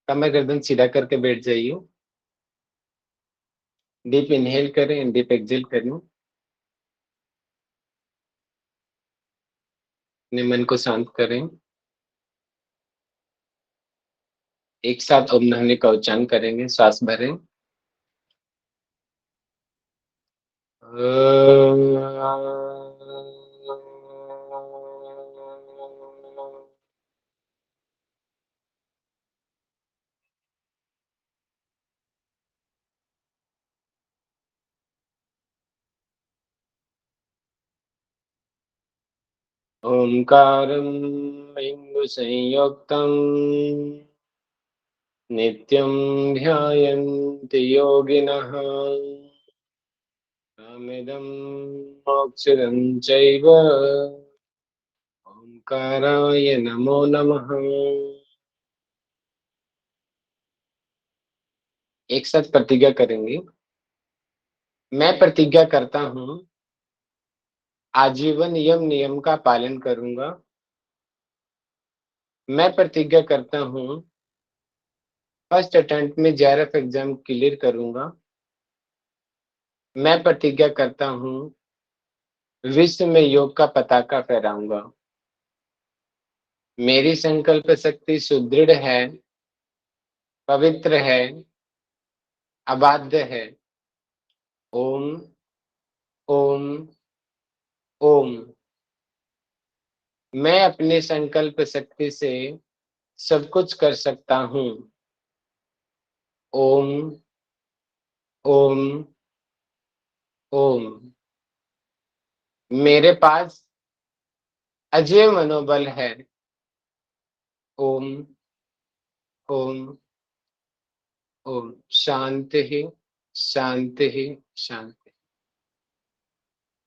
कमर गर्दन सीधा करके बैठ जाइए। डीप इनहेल करें, डीप एक्सहेल करें। अपने मन को शांत करें। एक साथ ओम ध्वनि का उच्चारण करेंगे, श्वास भरें। ओंकारं बिंदुसंयुक्तं नित्यं ध्यायन्ति योगिनः। कामिदं मोक्षदं चैव। ओंकाराय नमो नमः। एक साथ प्रतिज्ञा करेंगे। मैं प्रतिज्ञा करता हूं आजीवन यम नियम का पालन करूंगा। मैं प्रतिज्ञा करता हूं फर्स्ट अटेम्प्ट में जेआरएफ एग्जाम क्लियर करूंगा। मैं प्रतिज्ञा करता हूं विश्व में योग का पताका फहराऊंगा। मेरी संकल्प शक्ति सुदृढ़ है, पवित्र है, अबाध्य है। ओम ओम ओम। मैं अपने संकल्प शक्ति से सब कुछ कर सकता हूँ। ओम ओम ओम। मेरे पास अजय मनोबल है। ओम ओम ओम। शांति ही शांति ही शांति।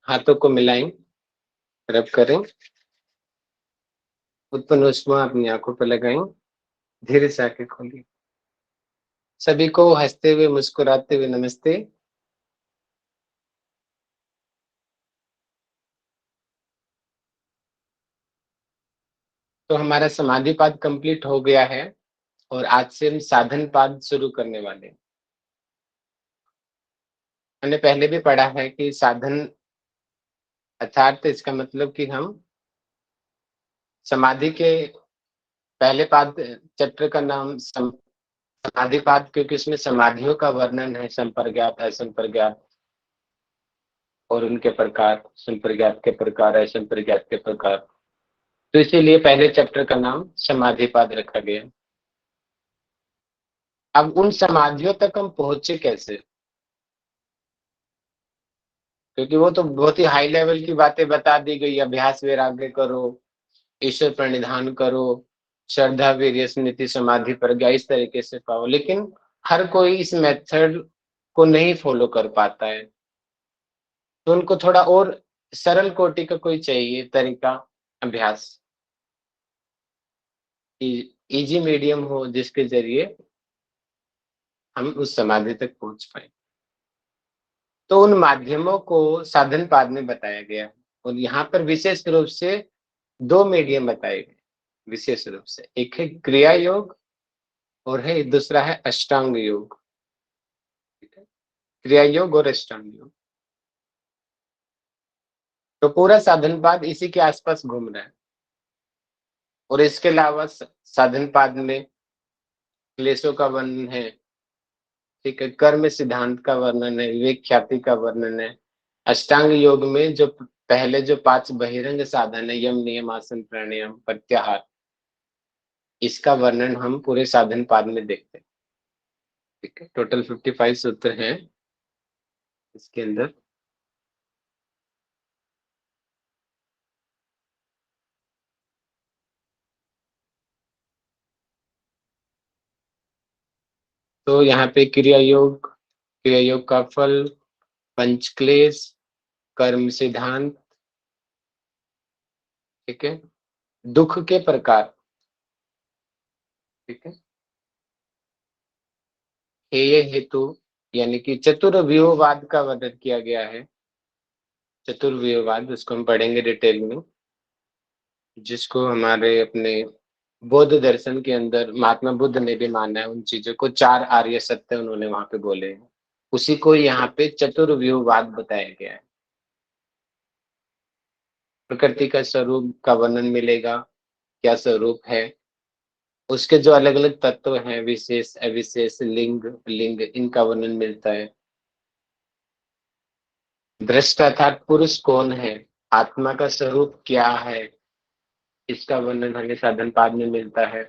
हाथों को मिलाएं, रब करें। उत्पन्न ऊष्मा अपनी आंखों पर लगाएं। धीरे से आंखें खोलिए। सभी को हंसते हुए मुस्कुराते हुए नमस्ते। तो हमारा समाधि पाद कंप्लीट हो गया है और आज से हम साधन पाद शुरू करने वाले हैं। हमने पहले भी पढ़ा है कि साधन अर्थात इसका मतलब कि हम समाधि के पहले पाद चैप्टर का नाम समाधि पाद, क्योंकि इसमें समाधियों का वर्णन है, संप्रज्ञात असंप्रज्ञात और उनके प्रकार, संप्रज्ञात के प्रकार असंप्रज्ञात के प्रकार। तो इसीलिए पहले चैप्टर का नाम समाधि पाद रखा गया। अब उन समाधियों तक हम पहुंचे कैसे, क्योंकि वो तो बहुत ही हाई लेवल की बातें बता दी गई। अभ्यास वैराग्य करो, ईश्वर प्रणिधान करो, श्रद्धा वीर्य स्मृति समाधि प्रज्ञा, इस तरीके से पाओ। लेकिन हर कोई इस मेथड को नहीं फॉलो कर पाता है, तो उनको थोड़ा और सरल कोटि का कोई चाहिए तरीका, अभ्यास, इजी मीडियम हो जिसके जरिए हम उस समाधि तक पहुंच पाए। तो उन माध्यमों को साधन पाद में बताया गया है और यहाँ पर विशेष रूप से दो मीडियम बताए गए। विशेष रूप से एक है क्रिया योग और है दूसरा है अष्टांग योग। ठीक है, क्रिया योग और अष्टांग योग। तो पूरा साधन पाद इसी के आसपास घूम रहा है। और इसके अलावा साधन पाद में क्लेशों का वर्णन है, ठीक है, कर्म सिद्धांत का वर्णन है, विवेक ख्याति का वर्णन है। अष्टांग योग में जो पहले जो 5 बहिरंग साधन है, यम नियम आसन प्राणायाम प्रत्याहार, इसका वर्णन हम पूरे साधन पाद में देखते हैं। ठीक है, टोटल 55 सूत्र हैं इसके अंदर। तो यहाँ पे क्रिया योग का फल, पंचक्लेश, कर्म सिद्धांत, ठीक है, दुख के प्रकार, ठीक है, हेय हेतु, यानी कि चतुर्व्यूहवाद का वर्णन किया गया है। चतुर्व्यूहवाद उसको हम पढ़ेंगे डिटेल में, जिसको हमारे अपने बौद्ध दर्शन के अंदर महात्मा बुद्ध ने भी माना है उन चीजों को, 4 आर्य सत्य उन्होंने वहां पे बोले हैं। उसी को यहाँ पे चतुर्व्यूहवाद बताया गया है। प्रकृति का स्वरूप का वर्णन मिलेगा, क्या स्वरूप है, उसके जो अलग अलग तत्व हैं, विशेष अविशेष लिंग लिंग, इनका वर्णन मिलता है। दृष्ट अर्थात पुरुष कौन है, आत्मा का स्वरूप क्या है, इसका वर्णन हमें साधन पाद में मिलता है।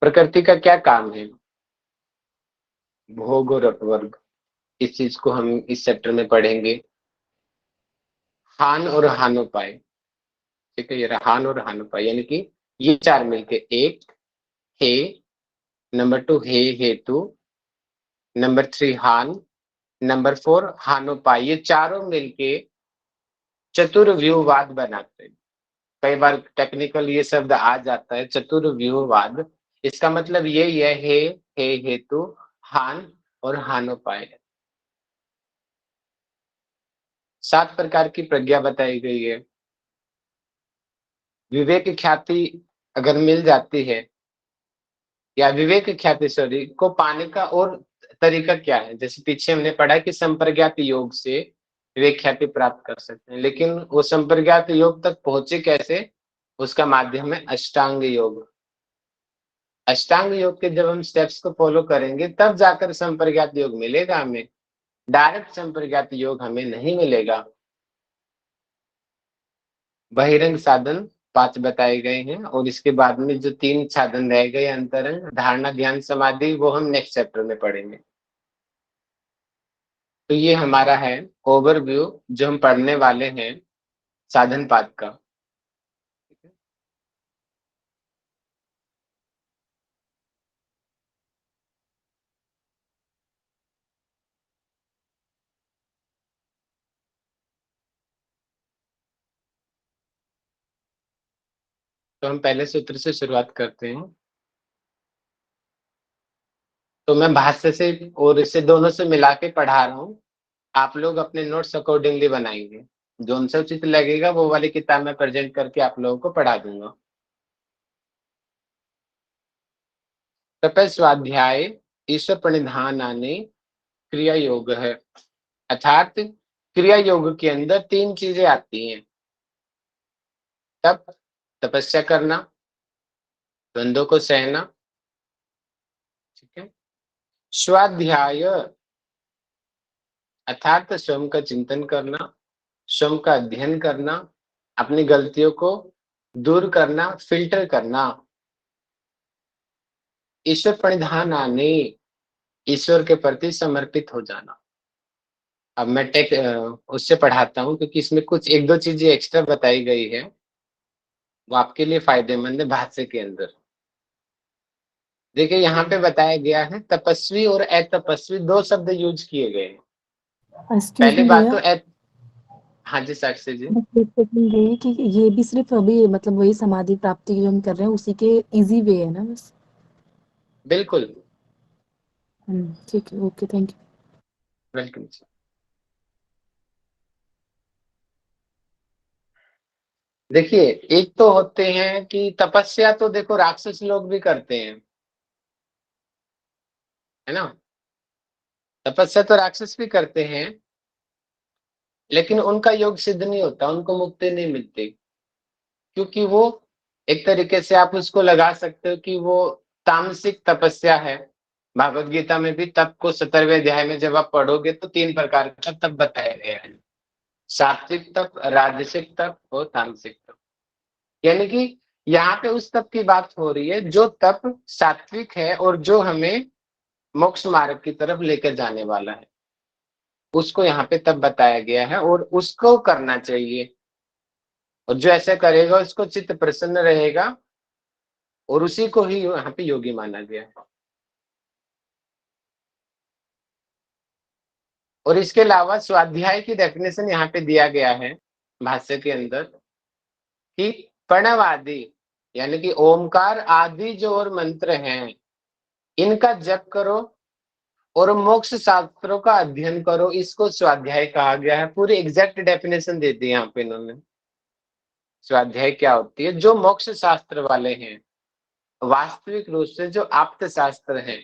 प्रकृति का क्या काम है, भोग और अपवर्ग, इस चीज को हम इस चैप्टर में पढ़ेंगे। हान और हानोपाय, ठीक है, ये रहा हान और हानोपाय, यानी कि ये 4 मिलके, एक हे, नंबर 2 हे हेतु, नंबर 3 हान, नंबर 4 हानोपाय, ये चारों मिलके चतुर्व्यूहवाद बनाते हैं। कई बार टेक्निकल ये शब्द आ जाता है चतुर्व्यूहवाद, इसका मतलब यही है, हे हेतु, हान और हानोपाय। 7 प्रकार की प्रज्ञा बताई गई है। विवेक ख्याति अगर मिल जाती है, या विवेक ख्याति सॉरी को पाने का और तरीका क्या है, जैसे पीछे हमने पढ़ा कि संप्रज्ञात योग से विवेक ख्याति प्राप्त कर सकते हैं, लेकिन वो संप्रज्ञात योग तक पहुंचे कैसे, उसका माध्यम है अष्टांग योग। अष्टांग योग के जब हम स्टेप्स को फॉलो करेंगे तब जाकर संप्रज्ञात योग मिलेगा हमें, डायरेक्ट संप्रज्ञात योग हमें नहीं मिलेगा। बहिरंग साधन 5 बताए गए हैं, और इसके बाद में जो 3 साधन रह गए, अंतरंग, धारणा, ध्यान, समाधि, वो हम नेक्स्ट चैप्टर में पढ़ेंगे। तो ये हमारा है ओवरव्यू जो हम पढ़ने वाले हैं साधन पाठ का। तो हम पहले सूत्र से शुरुआत करते हैं। तो मैं भाष्य से और इसे दोनों से मिला के पढ़ा रहा हूँ, आप लोग अपने नोट्स अकॉर्डिंगली बनाएंगे। जो उनसे उचित लगेगा वो वाली किताब में प्रेजेंट करके आप लोगों को पढ़ा दूंगा। तप स्वाध्याय ईश्वर प्रणिधानानि क्रिया योग है, अर्थात क्रिया योग के अंदर 3 चीजें आती हैं। तप, तपस्या करना, द्वंद्वों को सहना, ठीक है। स्वाध्याय अर्थात स्वयं का चिंतन करना, स्वयं का अध्ययन करना, अपनी गलतियों को दूर करना, फिल्टर करना। ईश्वर प्रणिधान आने, ईश्वर के प्रति समर्पित हो जाना। अब मैं उससे पढ़ाता हूँ, क्योंकि इसमें कुछ 1-2 चीजें एक्स्ट्रा बताई गई है, वो आपके लिए फायदेमंद है भाष्य के अंदर। देखिए यहाँ पे बताया गया है तपस्वी और अतपस्वी 2 शब्द यूज किए गए हैं। एक्सक्यूज पहली मी बात भैया, तो हाँ जी साक्षी जी। बस एक सेकंड ये कि ये भी सिर्फ अभी मतलब वही समाधि प्राप्ति जो हम कर रहे हैं उसी के इजी वे है ना बस। बिल्कुल, ठीक है, ओके, थैंक यू। वेलकम। देखिए, एक तो होते हैं कि तपस्या तो देखो राक्षस लोग भी करते हैं, है ना। तपस्या तो राक्षस भी करते हैं, लेकिन उनका योग सिद्ध नहीं होता, उनको मुक्ति नहीं मिलती, क्योंकि वो एक तरीके से आप उसको लगा सकते हो कि वो तामसिक तपस्या है। भागवत गीता में भी तप को 17वें अध्याय में जब आप पढ़ोगे तो 3 प्रकार का तप बताया गया है, सात्विक तप, राजसिक तप और तामसिक तप। यानी कि यहाँ पे उस तप की बात हो रही है जो तप सात्विक है और जो हमें मोक्ष मार्ग की तरफ लेकर जाने वाला है, उसको यहाँ पे तप बताया गया है और उसको करना चाहिए। और जो ऐसा करेगा उसको चित्त प्रसन्न रहेगा, और उसी को ही यहाँ पे योगी माना गया है। और इसके अलावा स्वाध्याय की डेफिनेशन यहाँ पे दिया गया है भाष्य के अंदर कि प्रणव आदि, यानी कि ओमकार आदि जो और मंत्र हैं, इनका जप करो और मोक्ष शास्त्रों का अध्ययन करो, इसको स्वाध्याय कहा गया है। पूरी एग्जैक्ट डेफिनेशन दे दी यहाँ पे इन्होंने। स्वाध्याय क्या होती है? जो मोक्ष शास्त्र वाले हैं, वास्तविक रूप से जो आप्त शास्त्र है,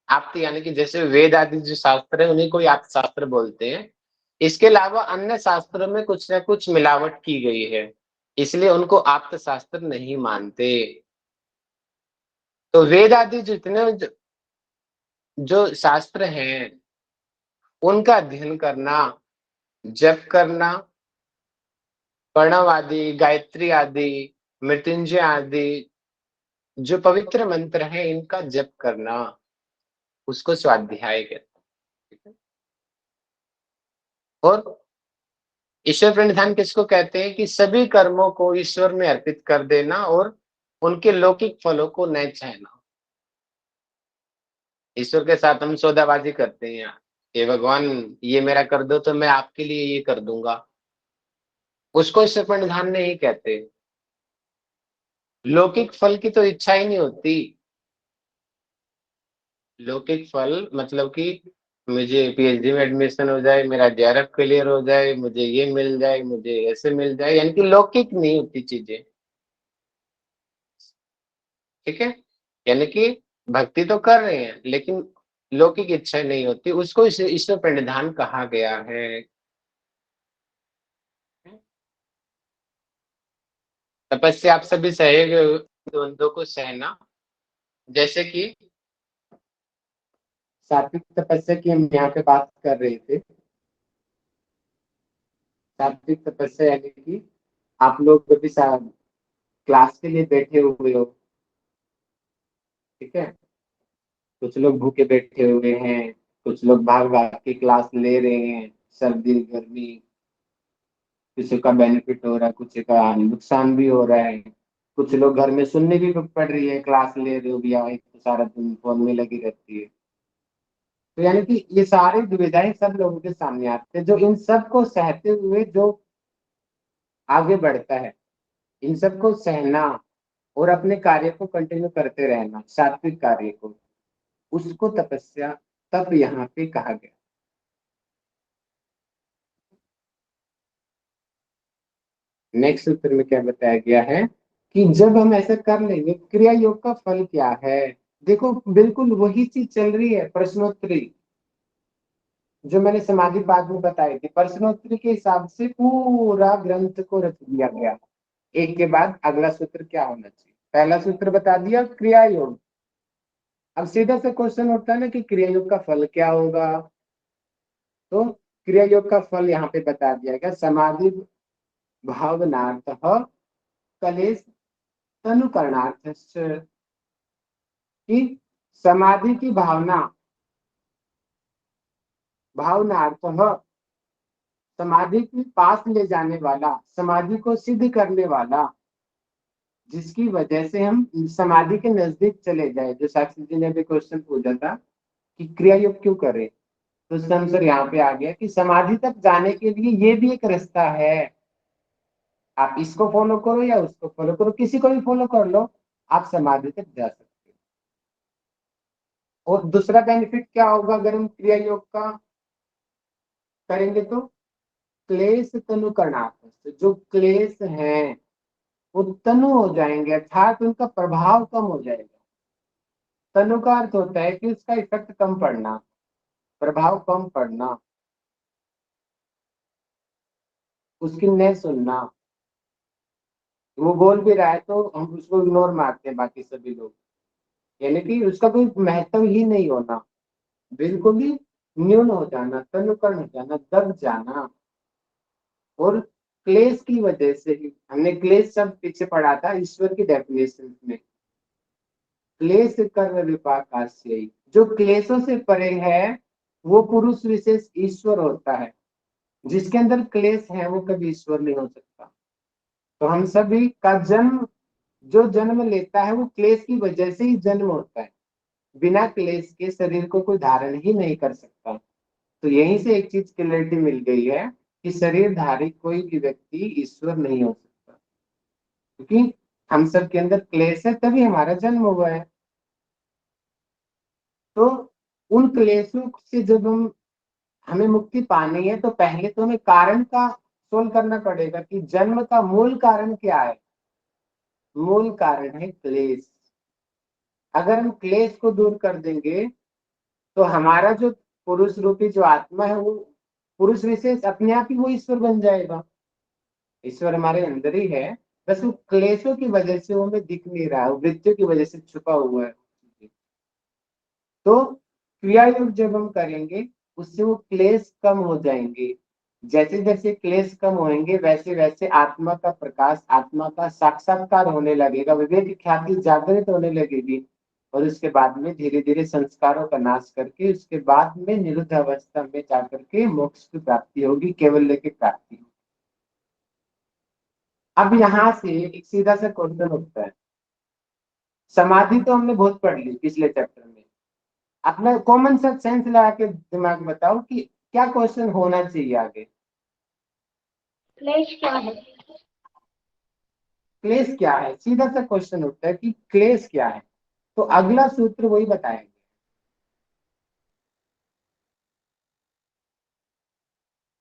आप्त यानी कि जैसे वेद आदि जो शास्त्र है उन्हीं को ही आप्त शास्त्र बोलते हैं। इसके अलावा अन्य शास्त्रों में कुछ न कुछ मिलावट की गई है, इसलिए उनको आप्त शास्त्र नहीं मानते। तो वेद आदि जितने जो शास्त्र हैं, उनका अध्ययन करना, जप करना, प्रणव आदि, गायत्री आदि, मृत्युंजय आदि जो पवित्र मंत्र है, इनका जप करना, उसको स्वाध्याय कहते हैं। ठीक है? और ईश्वर प्रणिधान किसको कहते हैं? कि सभी कर्मों को ईश्वर में अर्पित कर देना और उनके लौकिक फलों को न चाहना। ईश्वर के साथ हम सौदाबाजी करते हैं, हे भगवान ये मेरा कर दो तो मैं आपके लिए ये कर दूंगा, उसको ईश्वर प्रणिधान नहीं कहते। लौकिक फल की तो इच्छा ही नहीं होती। लौकिक फल मतलब कि मुझे पीएचडी में एडमिशन हो जाए, मेरा जेआरएफ क्लियर हो जाए, मुझे ये मिल जाए, मुझे ऐसे मिल जाए, यानी कि लौकिक नहीं होती चीजें। ठीक है? यानी कि भक्ति तो कर रहे हैं लेकिन लौकिक इच्छा नहीं होती, उसको ईश्वर प्रणिधान कहा गया है। तपस्या आप सभी सहेंगे, द्वंद्वों को सहना। जैसे कि सात्विक तपस्या की हम यहाँ पे बात कर रहे थे। सात्विक तपस्या यानी कि आप लोग अभी क्लास के लिए बैठे हुए हो, ठीक है? कुछ लोग भूखे बैठे हुए हैं, कुछ लोग भाग भाग के क्लास ले रहे हैं, सर्दी गर्मी, किसी का बेनिफिट हो रहा है, कुछ का नुकसान भी हो रहा है। कुछ लोग घर में सुनने भी पड़ रही है, क्लास ले रहे हो भैया, एक तो सारा दिन फोन में लगी रहती है। तो यानी कि ये सारी दुविधाएं सब लोगों के सामने आते हैं, जो इन सब को सहते हुए जो आगे बढ़ता है, इन सब को सहना और अपने कार्य को कंटिन्यू करते रहना, सात्विक कार्य को, उसको तपस्या तप यहाँ पे कहा गया। नेक्स्ट सूत्र में क्या बताया गया है कि जब हम ऐसा कर लेंगे, क्रिया योग का फल क्या है? देखो बिल्कुल वही चीज चल रही है, प्रश्नोत्तरी जो मैंने समाधि पाठ में बताई थी, प्रश्नोत्तरी के हिसाब से पूरा ग्रंथ को रच दिया गया। एक के बाद अगला सूत्र क्या होना चाहिए। पहला सूत्र बता दिया क्रिया योग। अब सीधा से क्वेश्चन उठता है ना कि क्रिया योग का फल क्या होगा? तो क्रिया योग का फल यहाँ पे बता दिया गया, समाधि भावनार्थ कलेश तनुकरणार्थ, कि समाधि की भावनार्थ समाधि के पास ले जाने वाला, समाधि को सिद्ध करने वाला, जिसकी वजह से हम समाधि के नजदीक चले जाए। जो साक्षी जी ने भी क्वेश्चन पूछा था कि क्रिया योग क्यों करें, तो उसका आंसर यहाँ पे आ गया कि समाधि तक जाने के लिए ये भी एक रास्ता है। आप इसको फॉलो करो या उसको फॉलो करो, किसी को भी फॉलो कर लो, आप समाधि तक जा सकते हो। और दूसरा बेनिफिट क्या होगा अगर हम क्रिया योग का करेंगे? तो क्लेश तनु करणार्थ, जो क्लेश हैं वो तनु हो जाएंगे, अर्थात उनका प्रभाव कम हो जाएगा। तनु का अर्थ होता है कि उसका इफेक्ट कम पड़ना, प्रभाव कम पड़ना, उसकी न सुनना। वो बोल भी रहा है तो हम उसको इग्नोर मारते हैं बाकी सभी लोग, यानी कि उसका कोई महत्व ही नहीं होना, बिल्कुल ही न्यून हो जाना, तनुकरण हो जाना, दब जाना। और क्लेश की वजह से ही, हमने क्लेश शब्द पीछे पढ़ा था ईश्वर की डेफिनेशन में, क्लेश कर्म विपाकाश्य, जो क्लेशों से परे है वो पुरुष विशेष ईश्वर होता है। जिसके अंदर क्लेश है वो कभी ईश्वर नहीं हो सकता। तो हम सभी का जन्म, जो जन्म लेता है वो क्लेश की वजह से ही जन्म होता है। बिना क्लेश के शरीर को कोई धारण ही नहीं कर सकता। तो यहीं से एक चीज क्लियरिटी मिल गई है कि शरीरधारी कोई भी व्यक्ति ईश्वर नहीं हो सकता, क्योंकि हम सब के अंदर क्लेश है तभी हमारा जन्म हुआ है। तो उन क्लेशों से जब हमें मुक्ति पानी है तो पहले तो हमें कारण का सोल्व करना पड़ेगा कि जन्म का मूल कारण क्या है। मूल कारण है क्लेश। अगर हम क्लेश को दूर कर देंगे तो हमारा जो पुरुष रूपी जो आत्मा है वो पुरुष विशेष अपने आप ही वो ईश्वर बन जाएगा। ईश्वर हमारे अंदर ही है, बस वो क्लेशों की वजह से वो हमें दिख नहीं रहा है, वो वृत्तियों की वजह से छुपा हुआ है। तो क्रिया योग जब हम करेंगे उससे वो क्लेश कम हो जाएंगे। जैसे जैसे क्लेश कम होंगे वैसे वैसे आत्मा का प्रकाश, आत्मा का साक्षात्कार होने लगेगा, विवेक ख्याति जागृत होने लगेगी। और उसके बाद में धीरे धीरे संस्कारों का नाश करके उसके बाद में निरुद्ध अवस्था में जाकर के मोक्ष की प्राप्ति होगी, केवल्य की प्राप्ति होगी। अब यहाँ से एक सीधा सा क्वेश्चन उठता है, समाधि तो हमने बहुत पढ़ ली पिछले चैप्टर में, अपना कॉमन सा सेंस लगा के दिमाग में बताओ कि क्या क्वेश्चन होना चाहिए आगे। क्लेश क्या है? क्लेश क्या है, सीधा सा क्वेश्चन उठता है कि क्लेश क्या है। तो अगला सूत्र वही बताएंगे।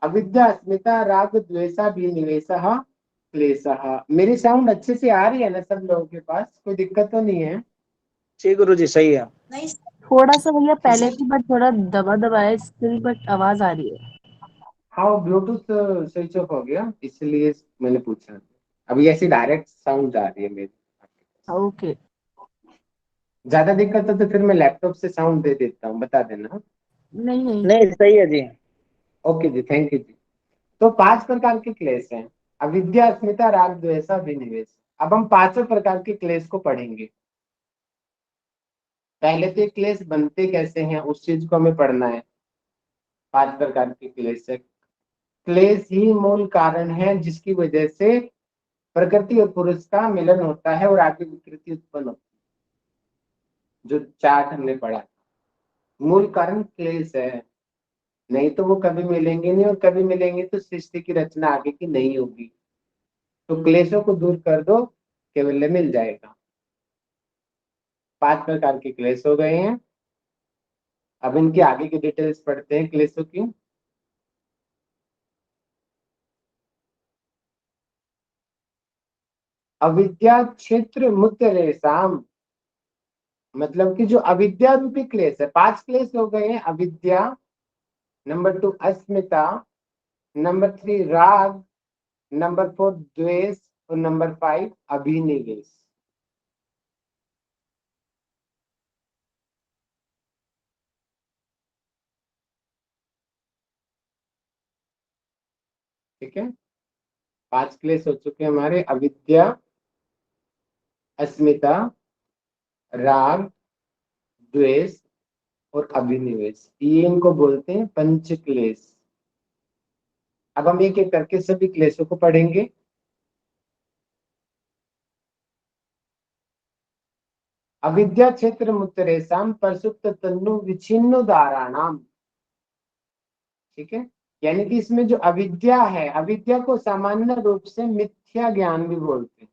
अविद्या अस्मिता राग द्वेषा विनिवेशः क्लेशः। मेरी साउंड अच्छे से आ रही है ना सब लोगों के पास, कोई दिक्कत तो नहीं है? जी गुरु जी सही है। थोड़ा सा भैया पहले की बट थोड़ा दबा दबा है स्टिल, बट आवाज आ रही है। हाँ, वो ब्लूटूथ स्विच ऑफ हो गया इसलिए मैंने पूछा। अभी ऐसी डायरेक्ट साउंड आ रही है मेरी। ओके। ज्यादा दिक्कत है तो फिर मैं लैपटॉप से साउंड दे देता हूँ, बता देना। नहीं नहीं। नहीं सही है जी। ओके जी, थैंक यू जी। तो 5 प्रकार के क्लेश हैं, अविद्या अस्मिता राग द्वेषा विनिवेश। अब हम पांचों प्रकार के क्लेश को पढ़ेंगे। पहले तो ये क्लेश बनते कैसे हैं उस चीज को हमें पढ़ना है। 5 प्रकार के क्लेश है। क्लेश ही मूल कारण है जिसकी वजह से प्रकृति और पुरुष का मिलन होता है और आगे विकृति उत्पन्न होती है, जो चार्ट हमने पढ़ा। मूल कारण क्लेश है, नहीं तो वो कभी मिलेंगे नहीं, और कभी मिलेंगे तो सृष्टि की रचना आगे की नहीं होगी। तो क्लेशों को दूर कर दो, केवल मिल जाएगा। 5 प्रकार के क्लेश हो गए हैं। अब इनकी आगे की डिटेल्स पढ़ते हैं क्लेशों की। अविद्या क्षेत्र मुत्तरेसाम, मतलब कि जो अविद्या रूपी क्लेश है, 5 क्लेश हो गए हैं। अविद्या, नंबर 2 अस्मिता, नंबर 3 राग, नंबर 4 द्वेष, और नंबर 5 अभिनिवेश। ठीक है, 5 क्लेश हो चुके हैं हमारे, अविद्या, अस्मिता, राग, द्वेष और अभिनिवेश। ये इनको बोलते हैं पंच क्लेश। अब हम एक एक करके सभी क्लेशों को पढ़ेंगे। अविद्या क्षेत्र मुत्तरेसाम परसुप्त तन्नु विच्छिन्नो दाराणाम। ठीक है, यानी कि इसमें जो अविद्या है, अविद्या को सामान्य रूप से मिथ्या ज्ञान भी बोलते हैं।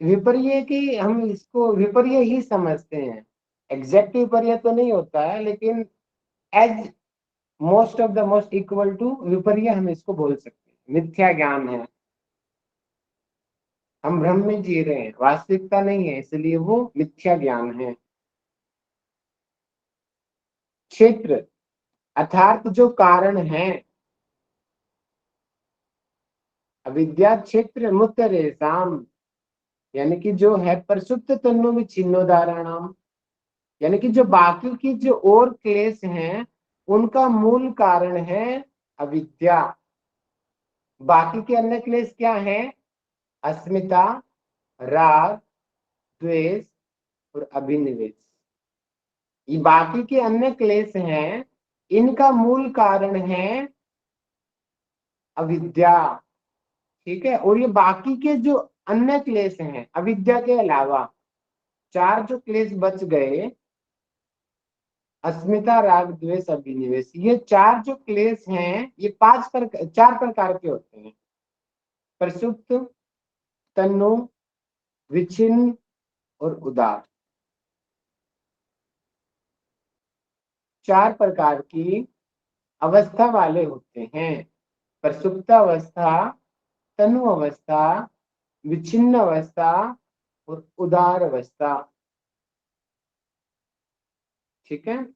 विपर्य की हम इसको विपर्य ही समझते हैं, एग्जैक्ट विपर्य तो नहीं होता है, लेकिन as most of the most equal to विपर्य हम इसको बोल सकते हैं। मिथ्या ज्ञान है, हम भ्रम में जी रहे हैं, वास्तविकता नहीं है, इसलिए वो मिथ्या ज्ञान है। क्षेत्र अर्थात जो कारण है, अविद्या क्षेत्र मुत्तरेसाम, यानी कि जो है परसुप्त तन्नु में छिन्नोदाराणाम, यानी कि जो बाकी की जो और क्लेश हैं उनका मूल कारण है अविद्या। बाकी के अन्य क्लेश क्या है? अस्मिता, राग, द्वेष और अभिनिवेश। ये बाकी के अन्य क्लेश हैं, इनका मूल कारण है अविद्या। ठीक है, और ये बाकी के जो अन्य क्लेश हैं अविद्या के अलावा, 4 जो क्लेश बच गए, अस्मिता, राग, द्वेष, अभिनिवेश, ये 4 जो क्लेश हैं ये 4 प्रकार के होते हैं। प्रसुप्त, तन्नु, विच्छिन्न और उदार। 4 प्रकार की अवस्था वाले होते हैं। प्रसुप्तावस्था, तनु अवस्था, विच्छिन्न अवस्था और उदार अवस्था। ठीक है।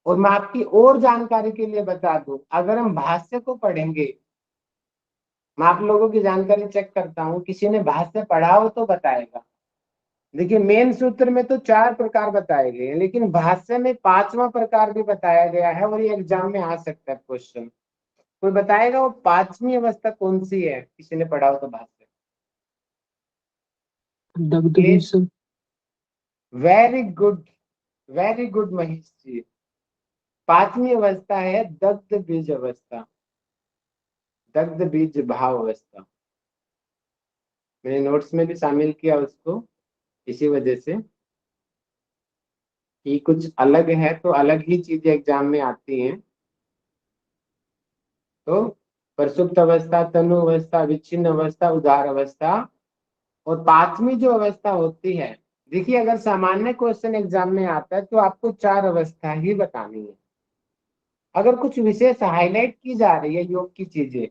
और मैं आपकी और जानकारी के लिए बता दूं, अगर हम भाष्य को पढ़ेंगे, मैं आप लोगों की जानकारी चेक करता हूं, किसी ने भाष्य पढ़ा हो तो बताएगा। देखिए मेन सूत्र में तो 4 प्रकार बताए गए हैं, लेकिन भाष्य में 5वां प्रकार भी बताया गया है, और ये एग्जाम में आ सकता है क्वेश्चन। कोई बताएगा वो 5वीं अवस्था कौन सी है, किसी ने पढ़ा हो तो भाष्य। दग्ध बीज सब। Very good, very good Mahesh ji. 5वीं अवस्था है दग्ध बीज अवस्था, दग्ध बीज भाव अवस्था। मैंने नोट्स में भी शामिल किया उसको, इसी वजह से कि कुछ अलग है तो अलग ही चीजें एग्जाम में आती हैं। तो प्रसुप्त अवस्था, तनु अवस्था, विच्छिन्न अवस्था, उदार अवस्था, और 5वीं जो अवस्था होती है, देखिए अगर सामान्य क्वेश्चन एग्जाम में आता है तो आपको 4 अवस्था ही बतानी है। अगर कुछ विशेष हाईलाइट की जा रही है योग की चीजें,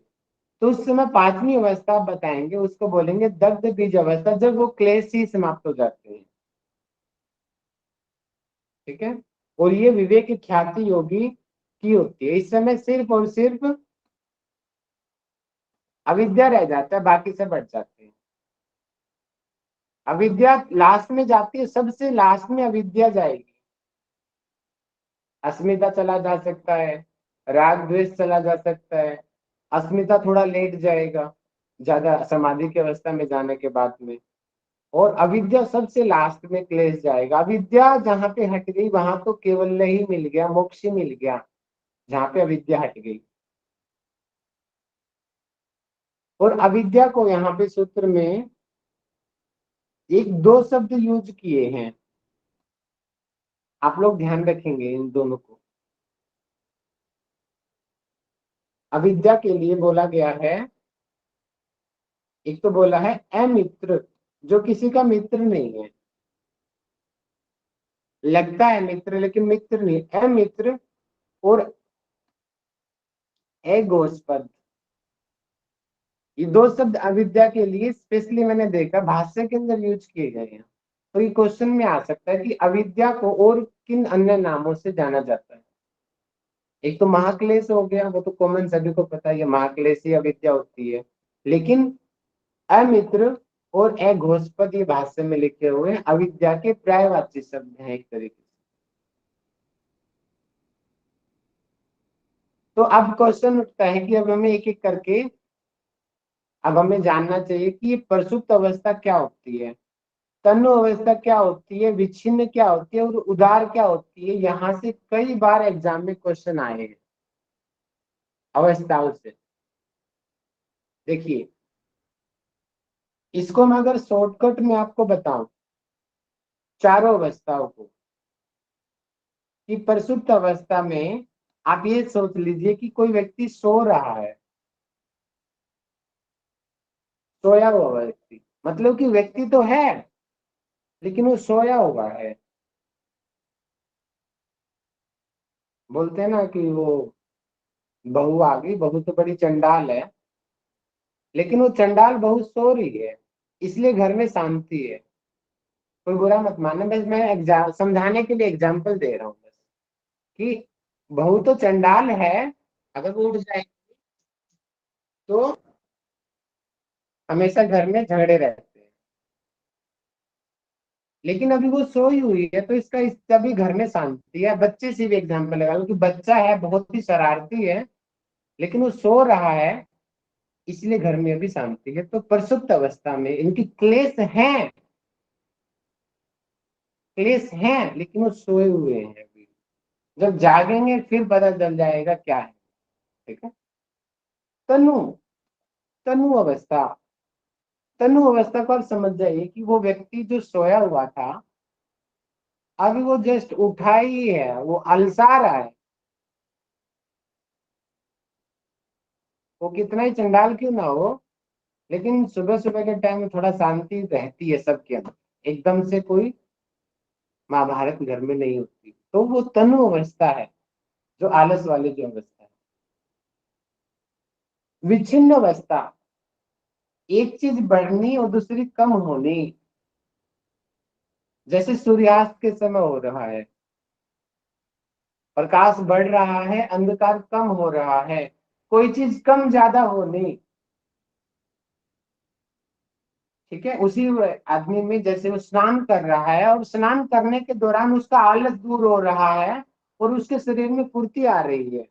तो उस समय 5वीं अवस्था आप बताएंगे, उसको बोलेंगे दग्ध बीज अवस्था, जब वो क्लेश ही समाप्त हो जाते हैं। ठीक है। और ये विवेक ख्याति योगी की होती है। इस समय सिर्फ और सिर्फ अविद्या रह जाता है, बाकी सब बढ़ जाते हैं। अविद्या लास्ट में जाती है, सबसे लास्ट में अविद्या जाएगी। अस्मिता चला जा सकता है, राग द्वेष चला जा सकता है, अस्मिता थोड़ा लेट जाएगा ज्यादा समाधि की अवस्था में जाने के बाद में, और अविद्या सबसे लास्ट में क्लेश जाएगा। अविद्या जहां पे हट गई वहां तो केवल ही मिल गया, मोक्ष ही मिल गया, जहां पे अविद्या हट गई। और अविद्या को यहाँ पे सूत्र में एक दो शब्द यूज किए हैं, आप लोग ध्यान रखेंगे इन दोनों को। अविद्या के लिए बोला गया है, एक तो बोला है अमित्र, जो किसी का मित्र नहीं है, लगता है मित्र लेकिन मित्र नहीं, अमित्र। और एगोस्पद, ये दो शब्द अविद्या के लिए स्पेशली मैंने देखा भाष्य के अंदर यूज किए गए हैं। तो ये क्वेश्चन में आ सकता है कि अविद्या को और किन अन्य नामों से जाना जाता है। एक तो महाक्लेश हो गया, वो तो कॉमन सभी को पता है, महाक्लेश ही अविद्या होती है। लेकिन अमित्र और अघोषपद ये भाष्य में लिखे हुए अविद्या के पर्यायवाची शब्द हैं एक तरीके से। तो अब क्वेश्चन उठता है कि अब हमें एक एक करके अब हमें जानना चाहिए कि ये प्रसुप्त अवस्था क्या होती है, तनु अवस्था क्या होती है, विच्छिन्न क्या होती है, और उदार क्या होती है। यहां से कई बार एग्जाम में क्वेश्चन आए हैं अवस्थाओं से। देखिए इसको मैं अगर शॉर्टकट में आपको बताऊं, चारों अवस्थाओं को, कि प्रसुप्त अवस्था में आप ये सोच लीजिए कि कोई व्यक्ति सो रहा है, सोया हुआ व्यक्ति, मतलब कि व्यक्ति तो है लेकिन वो सोया हुआ है। बोलते हैं ना कि वो बहू आ गई, बहू तो बड़ी चंडाल है, लेकिन वो चंडाल बहू सो रही है, इसलिए घर में शांति है। कोई बुरा मत मानना, बस मैं एग्जाम समझाने के लिए एग्जाम्पल दे रहा हूँ बस, कि बहू तो चंडाल है, अगर वो उठ जाए तो हमेशा घर में झगड़े रहते हैं। लेकिन अभी वो सोई हुई है तो इसका तभी घर में शांति है। बच्चे से भी एग्जाम्पल लगा लो कि बच्चा है बहुत ही शरारती है, लेकिन वो सो रहा है, इसलिए घर में अभी शांति है। तो प्रसुप्त अवस्था में इनकी क्लेश हैं लेकिन वो सोए हुए हैं अभी। जब जागेंगे फिर पता चल जाएगा क्या है। ठीक है। तनु, तनु अवस्था, तनु अवस्था को आप समझ जाइए कि वो व्यक्ति जो सोया हुआ था अभी वो जस्ट उठा ही है, वो अलसा रहा है। वो कितना ही चंडाल क्यों ना हो, लेकिन सुबह सुबह के टाइम में थोड़ा शांति रहती है सबके अंदर, एकदम से कोई महाभारत घर में नहीं होती। तो वो तनु अवस्था है, जो आलस वाली जो अवस्था है। विच्छिन्न अवस्था, एक चीज बढ़नी और दूसरी कम होनी, जैसे सूर्यास्त के समय हो रहा है, प्रकाश बढ़ रहा है, अंधकार कम हो रहा है, कोई चीज कम ज्यादा होनी। ठीक है, उसी आदमी में जैसे वो स्नान कर रहा है और स्नान करने के दौरान उसका आलस दूर हो रहा है और उसके शरीर में फुर्ती आ रही है,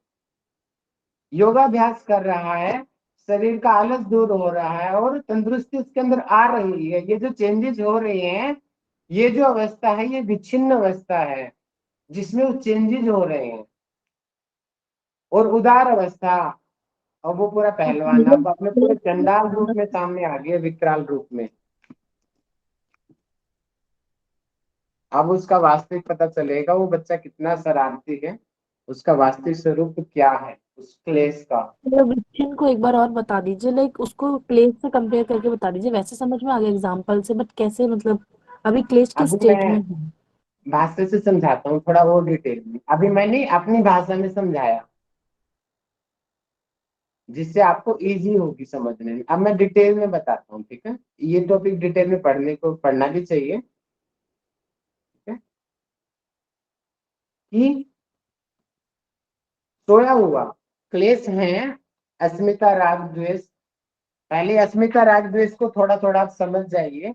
योगाभ्यास कर रहा है, शरीर का आलस दूर हो रहा है और तंदुरुस्ती उसके अंदर आ रही है। ये जो चेंजेस हो रहे हैं, ये जो अवस्था है, ये विच्छिन्न अवस्था है जिसमें वो चेंजेस हो रहे हैं। और उदार अवस्था, और वो पूरा पहलवान अब अपने पूरे चंडाल रूप में सामने आ गया, विकराल रूप में। अब उसका वास्तविक पता चलेगा, वो बच्चा कितना शरारती है, उसका वास्तविक स्वरूप क्या है उस क्लेश का। मतलब विपिन को एक बार और बता दीजिए, लाइक उसको क्लेश से कंपेयर करके बता दीजिए। वैसे समझ में आ गया एग्जांपल से, बट कैसे, मतलब अभी क्लेश की अभी स्टेट में मैं है। भाषा से समझाता हूँ थोड़ा और डिटेल में, अभी मैंने अपनी भाषा में समझाया जिससे आपको इजी होगी समझने में। अब मैं डिटेल में बताता हूँ, ठीक है, ये टॉपिक डिटेल में पढ़ना भी चाहिए। ठीक है, कि सोया हुआ क्लेश है अस्मिता राग द्वेष। पहले अस्मिता राग द्वेष को थोड़ा थोड़ा आप समझ जाइए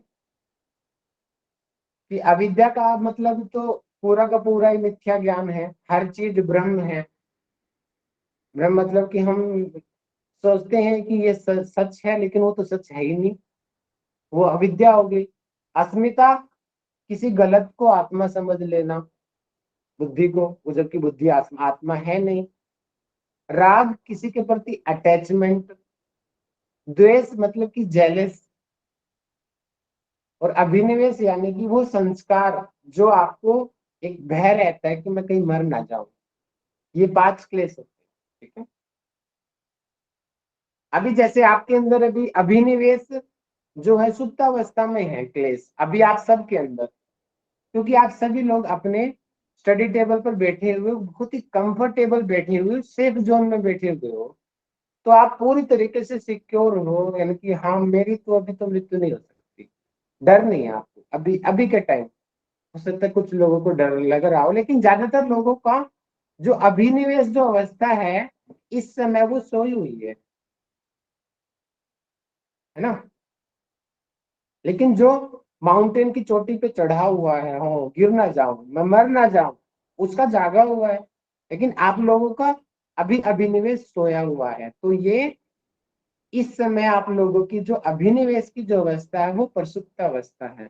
कि अविद्या का मतलब तो पूरा का पूरा ही मिथ्या ज्ञान है, हर चीज ब्रह्म है। ब्रह्म मतलब कि हम सोचते हैं कि ये सच है, लेकिन वो तो सच है ही नहीं, वो अविद्या हो गई। अस्मिता, किसी गलत को आत्मा समझ लेना, बुद्धि को, वो जबकि बुद्धि आत्मा है नहीं। राग, किसी के प्रति अटैचमेंट। द्वेष मतलब कि जेलस। और अभिनिवेश यानी कि वो संस्कार जो आपको एक भय रहता है कि मैं कहीं मर ना जाऊं। ये 5 क्लेश होते हैं। ठीक है, अभी जैसे आपके अंदर अभी अभिनिवेश जो है सुप्तावस्था में है क्लेश, अभी आप सबके अंदर, क्योंकि आप सभी लोग अपने स्टडी टेबल पर बैठे हुए, बहुत ही कंफर्टेबल बैठे हुए, सेफ जोन में बैठे हुए हो, तो आप पूरी तरीके से सिक्योर हो, यानी कि हाँ मेरी तो अभी तो मृत्यु नहीं हो सकती, डर नहीं है आपको अभी, अभी के टाइम। हो सकता है कुछ लोगों को डर लग रहा हो, लेकिन ज्यादातर लोगों का जो अभिनिवेश जो अवस्था है इस समय वो सोई हुई है ना। लेकिन जो माउंटेन की चोटी पे चढ़ा हुआ है, हो गिर ना जाऊं, मैं मर ना जाऊं, उसका जागा हुआ है। लेकिन आप लोगों का अभी अभिनिवेश सोया हुआ है, तो ये इस समय आप लोगों की जो अभिनिवेश की जो अवस्था है वो प्रसुप्त अवस्था है।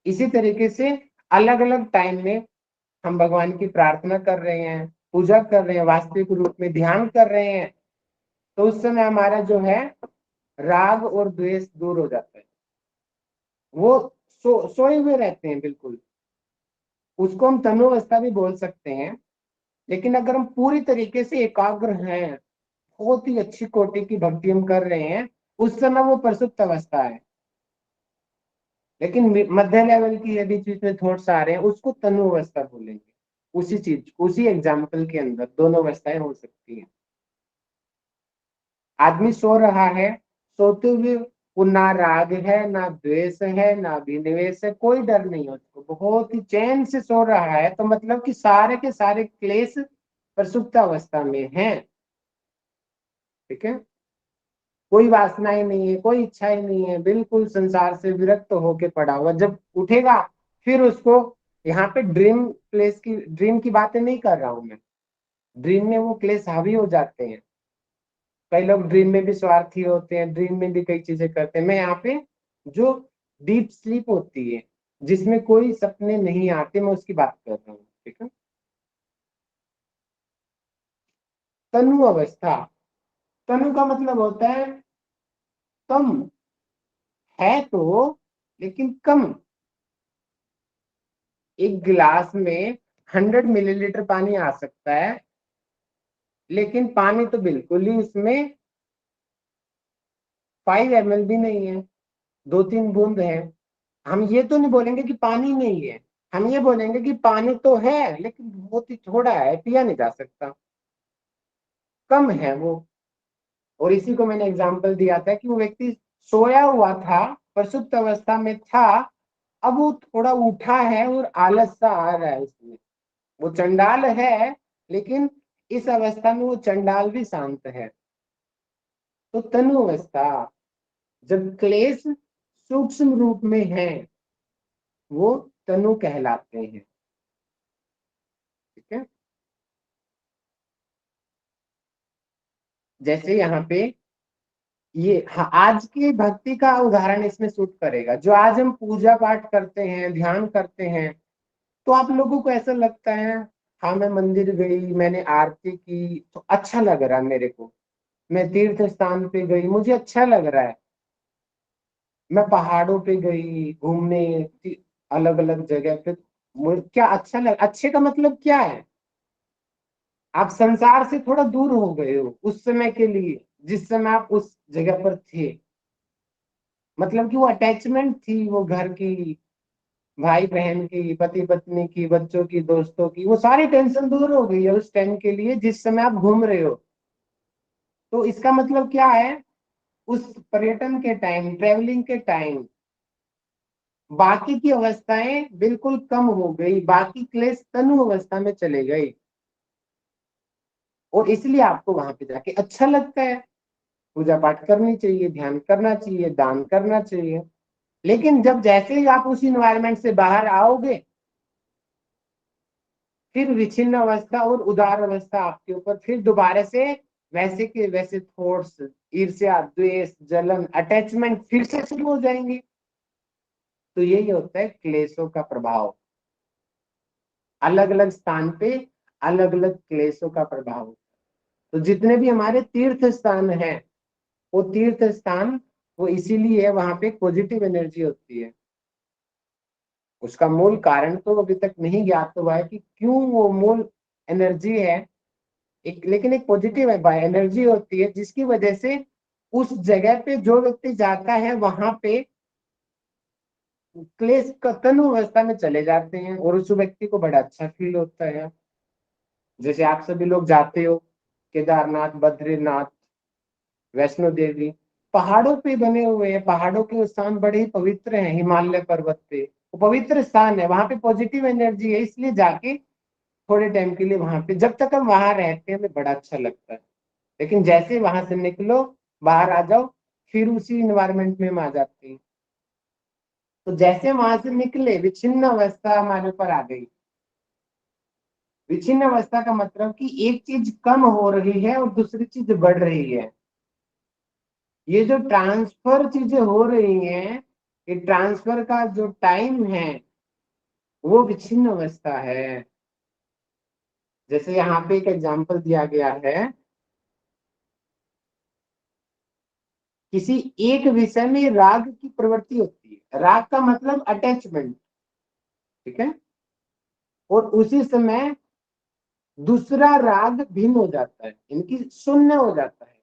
इसी तरीके से अलग अलग टाइम में हम भगवान की प्रार्थना कर रहे हैं, पूजा कर रहे हैं, वास्तविक रूप में ध्यान कर रहे हैं, तो उस समय हमारा जो है राग और द्वेष दूर हो जाता है। वो सोए हुए रहते हैं बिल्कुल। उसको हम तनु अवस्था भी बोल सकते हैं। लेकिन अगर हम पूरी तरीके से एकाग्र हैं, बहुत ही अच्छी कोटि की भक्ति हम कर रहे हैं, उस समय वो प्रसुप्त अवस्था है। लेकिन मध्य लेवल की यदि चीज में थॉट्स आ रहे हैं, उसको तनु अवस्था बोलेंगे। उसी चीज, उसी एग्जाम्पल के अंदर दोनों अवस्थाएं हो सकती हैं। आदमी सो रहा है, सोते हुए वो ना राग है, ना द्वेष है, ना अभिनिवेश है, कोई डर नहीं है उसको, बहुत ही चैन से सो रहा है, तो मतलब कि सारे के सारे क्लेश प्रसुप्त अवस्था में हैं। ठीक है, कोई वासनाएं नहीं है, कोई इच्छाएं नहीं है, बिल्कुल संसार से विरक्त होके पड़ा हुआ। जब उठेगा फिर उसको, यहाँ पे ड्रीम की बातें नहीं कर रहा हूं मैं, ड्रीम में वो क्लेश हावी हो जाते हैं। कई लोग ड्रीम में भी स्वार्थी होते हैं, ड्रीम में भी कई चीजें करते हैं। मैं यहाँ पे जो डीप स्लीप होती है, जिसमें कोई सपने नहीं आते, मैं उसकी बात कर रहा हूँ। ठीक है, तनु अवस्था, तनु का मतलब होता है कम, है तो लेकिन कम। एक गिलास में 100 मिलीलीटर पानी आ सकता है, लेकिन पानी तो बिल्कुल ही उसमें 5 ml भी नहीं है, 2-3 बूंद है। हम ये तो नहीं बोलेंगे कि पानी नहीं है, हम ये बोलेंगे कि पानी तो है लेकिन बहुत ही थोड़ा है, पिया नहीं जा सकता, कम है वो। और इसी को मैंने एग्जाम्पल दिया था कि वो व्यक्ति सोया हुआ था, पर सुप्त अवस्था में था, अब वो थोड़ा उठा है और आलस सा आ रहा है उसमें। वो चंडाल है, लेकिन इस अवस्था में वो चंडाल भी शांत है। तो तनु अवस्था, जब क्लेश सूक्ष्म रूप में है, वो तनु कहलाते हैं। ठीक है, जैसे यहाँ पे ये, हाँ, आज की भक्ति का उदाहरण इसमें सूट करेगा। जो आज हम पूजा पाठ करते हैं, ध्यान करते हैं, तो आप लोगों को ऐसा लगता है, हाँ मैं मंदिर गई, मैंने आरती की तो अच्छा लग रहा है मेरे को, मैं तीर्थ स्थान पे गई मुझे अच्छा लग रहा है, मैं पहाड़ों पे गई घूमने, अलग अलग जगह पे, मुझे क्या अच्छा लग, अच्छे का मतलब क्या है? आप संसार से थोड़ा दूर हो गए हो उस समय के लिए, जिस समय आप उस जगह पर थे। मतलब कि वो अटैचमेंट थी, वो घर की, भाई बहन की, पति पत्नी की, बच्चों की, दोस्तों की, वो सारी टेंशन दूर हो गई है उस टाइम के लिए जिस समय आप घूम रहे हो। तो इसका मतलब क्या है? उस पर्यटन के टाइम, ट्रेवलिंग के टाइम, बाकी की अवस्थाएं बिल्कुल कम हो गई, बाकी क्लेश तनु अवस्था में चले गए, और इसलिए आपको वहां पे जाके अच्छा लगता है। पूजा पाठ करनी चाहिए, ध्यान करना चाहिए, दान करना चाहिए। लेकिन जब जैसे ही आप उस इन्वायरमेंट से बाहर आओगे, फिर विच्छिन्न अवस्था और उदार अवस्था आपके ऊपर फिर दोबारा से वैसे के वैसे थॉट्स, ईर्ष्या, द्वेष, जलन, अटैचमेंट फिर से शुरू हो जाएंगे। तो यही होता है क्लेशों का प्रभाव, अलग अलग स्थान पे अलग अलग क्लेशों का प्रभाव। तो जितने भी हमारे तीर्थ स्थान हैं, वो तीर्थ स्थान, वो इसीलिए वहां पे पॉजिटिव एनर्जी होती है। उसका मूल कारण तो अभी तक नहीं ज्ञात हुआ है कि क्यों वो मूल एनर्जी है, एक, लेकिन एक पॉजिटिव एनर्जी होती है जिसकी वजह से उस जगह पे जो व्यक्ति जाता है वहां पे क्लेश तनु अवस्था में चले जाते हैं, और उस व्यक्ति को बड़ा अच्छा फील होता है। जैसे आप सभी लोग जाते हो केदारनाथ, बद्रीनाथ, वैष्णो देवी, पहाड़ों पे बने हुए हैं, पहाड़ों के स्थान बड़े ही पवित्र हैं, हिमालय पर्वत पे वो पवित्र स्थान है, वहां पे पॉजिटिव एनर्जी है, इसलिए जाके थोड़े टाइम के लिए वहां पे, जब तक हम वहां रहते हैं हमें बड़ा अच्छा लगता है। लेकिन जैसे ही वहां से निकलो, बाहर आ जाओ, फिर उसी इन्वायरमेंट में हम आ जाते हैं। तो जैसे वहां से निकले, विच्छिन्न अवस्था हमारे ऊपर आ गई। विच्छिन्न अवस्था का मतलब कि एक चीज कम हो रही है और दूसरी चीज बढ़ रही है। ये जो ट्रांसफर चीजें हो रही हैं, ये ट्रांसफर का जो टाइम है, वो विच्छिन्न अवस्था है। जैसे यहाँ पे एक एग्जांपल दिया गया है, किसी एक विषय में राग की प्रवृत्ति होती है, राग का मतलब अटैचमेंट, ठीक है, और उसी समय दूसरा राग भिन्न हो जाता है, इनकी शून्य हो जाता है।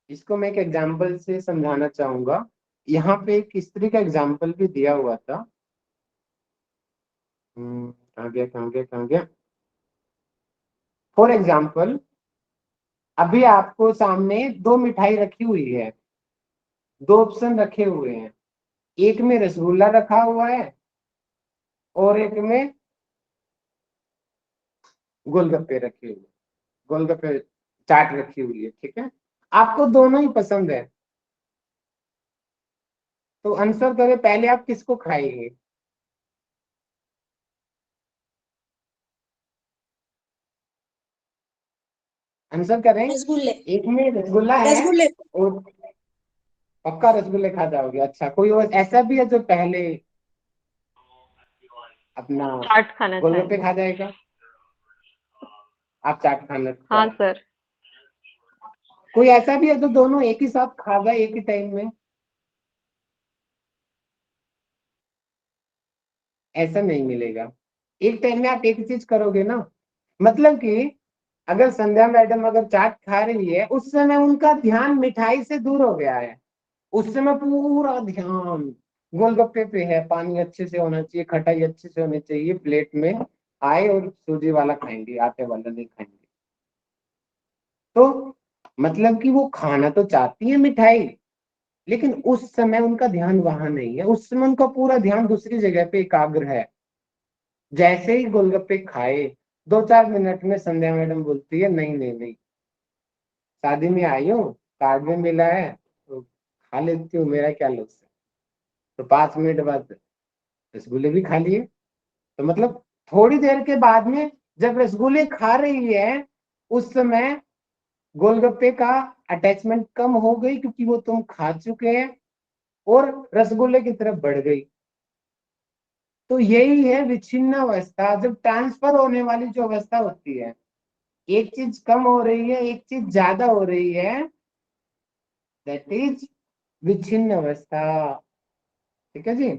इसको मैं एक एग्जांपल से समझाना चाहूंगा। यहाँ पे एक स्त्री का एग्जांपल भी दिया हुआ था। कहाँ गया कहाँ गया कहाँ गया, फॉर एग्जाम्पल, अभी आपको सामने दो मिठाई रखी हुई है, दो ऑप्शन रखे हुए हैं, एक में रसगुल्ला रखा हुआ है और एक में गोलगप्पे रखे हुए, गोलगप्पे, चाट रखी हुई है, ठीक है। आपको दोनों ही पसंद है, तो आंसर करें, पहले आप किसको खाएंगे? आंसर करें। रसगुल्ले। एक में रसगुल्ला है रसगुल्ले। और पक्का रसगुल्ले खा जाओगे? अच्छा, कोई और ऐसा भी है जो पहले अपना चाट खाना गोलगप्पे चाहेंगे। खा जाएगा? आप चाट खाना हाँ चाहेंगे? सर। कोई ऐसा भी है जो दोनों एक ही साथ खा जाए एक ही टाइम में? ऐसा नहीं मिलेगा। एक टाइम में आप एक ही चीज करोगे ना। मतलब कि अगर संध्या मैडम अगर चाट खा रही है, उस समय उनका ध्यान मिठाई से दूर हो गया है, उस समय पूरा ध्यान गोलगप्पे पे है, पानी अच्छे से होना चाहिए, खटाई अच्छे से होनी चाहिए, प्लेट में आए और सूजी वाला खाएंगे, आटे वाला नहीं खाएंगे। तो मतलब कि वो खाना तो चाहती है मिठाई, लेकिन उस समय उनका ध्यान वहां नहीं है, उस समय उनका पूरा ध्यान दूसरी जगह पे एकाग्र है। जैसे ही गोलगप्पे खाए 2-4 मिनट में संध्या मैडम बोलती है, नहीं नहीं नहीं, शादी में आई हूँ, कार्ड में मिला है तो खा लेती हूँ, मेरा क्या लॉस है। तो 5 मिनट बाद रसगुल्ले भी खा लिए। तो मतलब थोड़ी देर के बाद में जब रसगुल्ले खा रही है, उस समय गोलगप्पे का अटैचमेंट कम हो गई, क्योंकि वो तुम खा चुके हैं, और रसगुल्ले की तरफ बढ़ गई। तो यही है विच्छिन्न अवस्था, जब ट्रांसफर होने वाली जो अवस्था होती है, एक चीज कम हो रही है, एक चीज ज्यादा हो रही है, दैट इज विच्छिन्न अवस्था। ठीक है जी।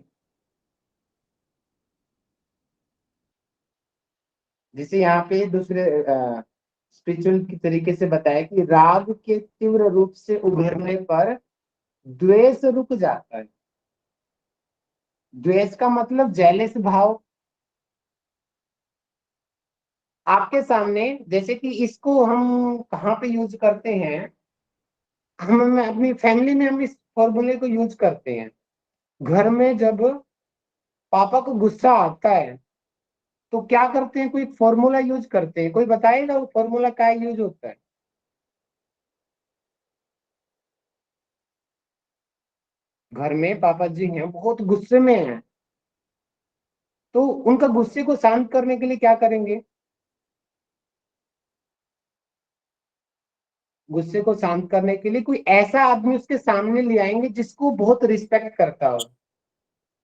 जैसे यहाँ पे दूसरे स्पिरिचुअल की तरीके से बताया कि राग के तीव्र रूप से उभरने पर द्वेष रुक जाता है। द्वेष का मतलब जेलस भाव। आपके सामने जैसे कि इसको हम कहाँ पे यूज करते हैं, हम अपनी फैमिली में हम इस फॉर्मूले को यूज करते हैं। घर में जब पापा को गुस्सा आता है तो क्या करते हैं, कोई फॉर्मूला यूज करते हैं, कोई बताएगा वो फॉर्मूला क्या यूज होता है। घर में पापा जी हैं, बहुत गुस्से में हैं, तो उनका गुस्से को शांत करने के लिए क्या करेंगे, गुस्से को शांत करने के लिए कोई ऐसा आदमी उसके सामने ले आएंगे जिसको बहुत रिस्पेक्ट करता हो,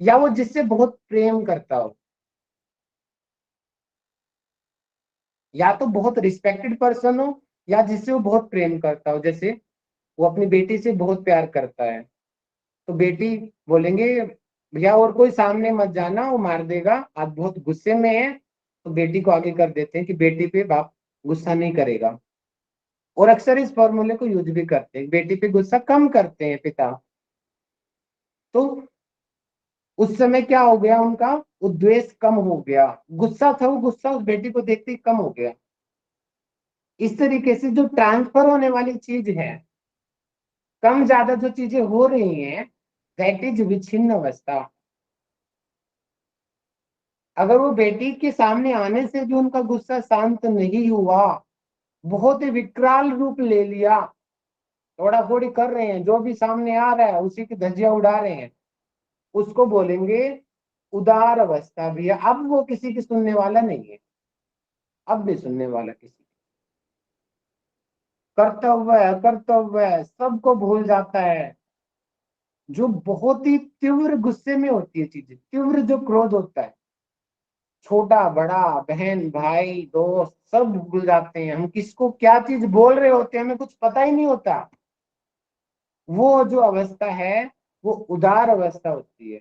या वो जिससे बहुत प्रेम करता हो, या तो बहुत रिस्पेक्टेड पर्सन हो, या जिससे वो बहुत प्रेम करता हो। जैसे वो अपनी बेटी से बहुत प्यार करता है, तो बेटी बोलेंगे भैया और कोई सामने मत जाना, वो मार देगा, आप बहुत गुस्से में है। तो बेटी को आगे कर देते हैं कि बेटी पे बाप गुस्सा नहीं करेगा, और अक्सर इस फॉर्मूले को यूज भी करते हैं, बेटी पे गुस्सा कम करते हैं पिता। तो उस समय क्या हो गया, उनका उद्वेष कम हो गया, गुस्सा था वो गुस्सा उस बेटी को देखते ही कम हो गया। इस तरीके से जो ट्रांसफर होने वाली चीज है, कम ज्यादा जो चीजें हो रही हैं, दैट इज विच्छिन्न अवस्था। अगर वो बेटी के सामने आने से भी उनका गुस्सा शांत नहीं हुआ, बहुत ही विकराल रूप ले लिया, तोड़ा फोड़ी कर रहे हैं, जो भी सामने आ रहा है उसी की धज्जियां उड़ा रहे हैं, उसको बोलेंगे उदार अवस्था भी है। अब वो किसी की सुनने वाला नहीं है, अब भी सुनने वाला किसी की। कर्तव्य सबको भूल जाता है। जो बहुत ही तीव्र गुस्से में होती है चीजें, तीव्र जो क्रोध होता है, छोटा बड़ा बहन भाई दोस्त सब भूल जाते हैं, हम किसको क्या चीज बोल रहे होते हैं हमें कुछ पता ही नहीं होता। वो जो अवस्था है वो उदार अवस्था होती है,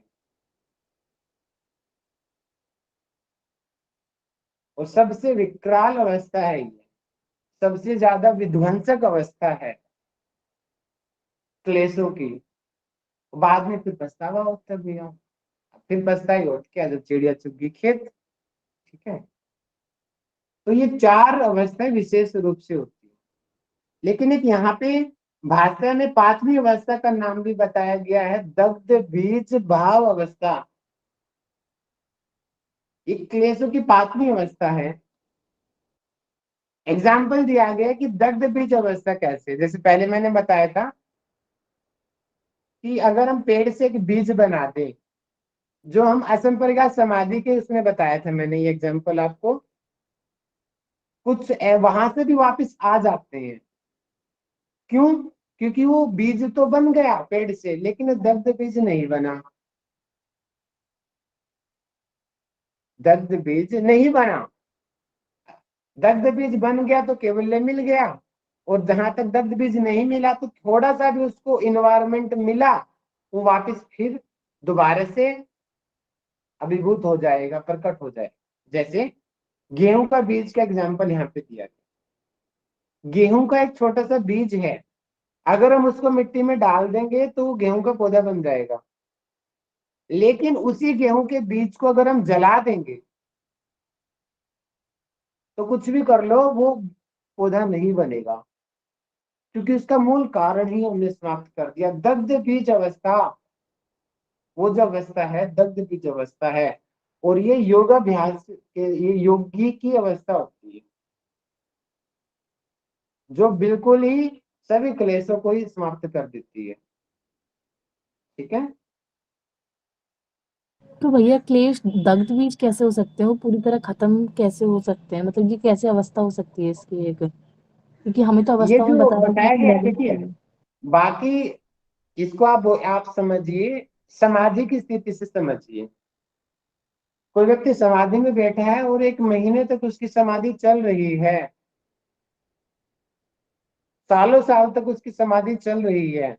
और सबसे विकराल अवस्था है ये, सबसे ज्यादा विध्वंसक अवस्था है क्लेशों की। बाद में फिर पछतावा होता भी है, फिर पछताई उठ के जब चिड़िया चुग गई खेत। ठीक है। तो ये 4 अवस्थाएं विशेष रूप से होती है, लेकिन एक यहाँ पे भाषा में 5वीं अवस्था का नाम भी बताया गया है, दग्ध बीज भाव अवस्था। ये क्लेशों की 5वीं अवस्था है। एग्जाम्पल दिया गया है कि दग्ध बीज अवस्था कैसे, जैसे पहले मैंने बताया था कि अगर हम पेड़ से एक बीज बना दें, जो हम असंप्रज्ञात समाधि के उसमें बताया था मैंने ये एग्जाम्पल आपको, कुछ वहां से भी वापस आ जाते हैं। क्यों? क्योंकि वो बीज तो बन गया पेड़ से, लेकिन दग्ध बीज नहीं बना, दग्ध बीज नहीं बना। दग्ध बीज बन गया तो केवल्य मिल गया, और जहां तक दग्ध बीज नहीं मिला तो थोड़ा सा भी उसको इन्वायरमेंट मिला, वो वापस फिर दोबारा से अभिभूत हो जाएगा, प्रकट हो जाएगा। जैसे गेहूं का बीज का एग्जाम्पल यहाँ पे दिया गया। गेहूं का एक छोटा सा बीज है, अगर हम उसको मिट्टी में डाल देंगे तो वो गेहूं का पौधा बन जाएगा, लेकिन उसी गेहूं के बीज को अगर हम जला देंगे तो कुछ भी कर लो वो पौधा नहीं बनेगा। क्योंकि उसका मूल कारण ही हमने समाप्त कर दिया। दग्ध बीज अवस्था, वो जो अवस्था है दग्ध बीज अवस्था है, और ये योगाभ्यास के, ये योगी की अवस्था होती है जो बिल्कुल ही सभी क्लेशों को ही समाप्त कर देती है। ठीक है। तो भैया क्लेश दग्ध बीज कैसे हो सकते हैं, वो पूरी तरह खत्म कैसे हो सकते हैं, मतलब ये कैसे अवस्था हो सकती है इसकी एक, क्योंकि हमें तो ये अवस्था में जो बता रहे बताया हैं गया, लेवल देखिए, पे। बाकी इसको आप समझिए, समाधि की स्थिति से समझिए। कोई व्यक्ति समाधि में बैठा है और 1 महीने तक उसकी समाधि चल रही है, सालों साल तक उसकी समाधि चल रही है,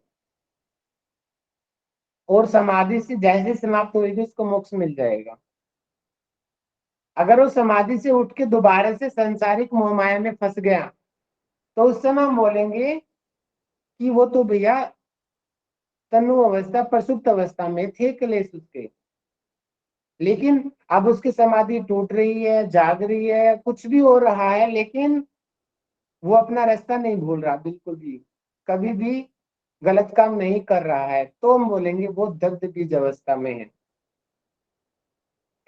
और समाधि से जैसे समाप्त होगी उसको मोक्ष मिल जाएगा। अगर वो समाधि से उठ के दोबारा से सांसारिक मोह माया में फंस गया, तो उस समय हम बोलेंगे कि वो तो भैया तनु अवस्था, प्रसुप्त अवस्था में थे क्लेश उसके, लेकिन अब उसकी समाधि टूट रही है, जाग रही है, कुछ भी हो रहा है, लेकिन वो अपना रास्ता नहीं भूल रहा, बिल्कुल भी कभी भी गलत काम नहीं कर रहा है, तो हम बोलेंगे वो दग्ध बीज अवस्था में है।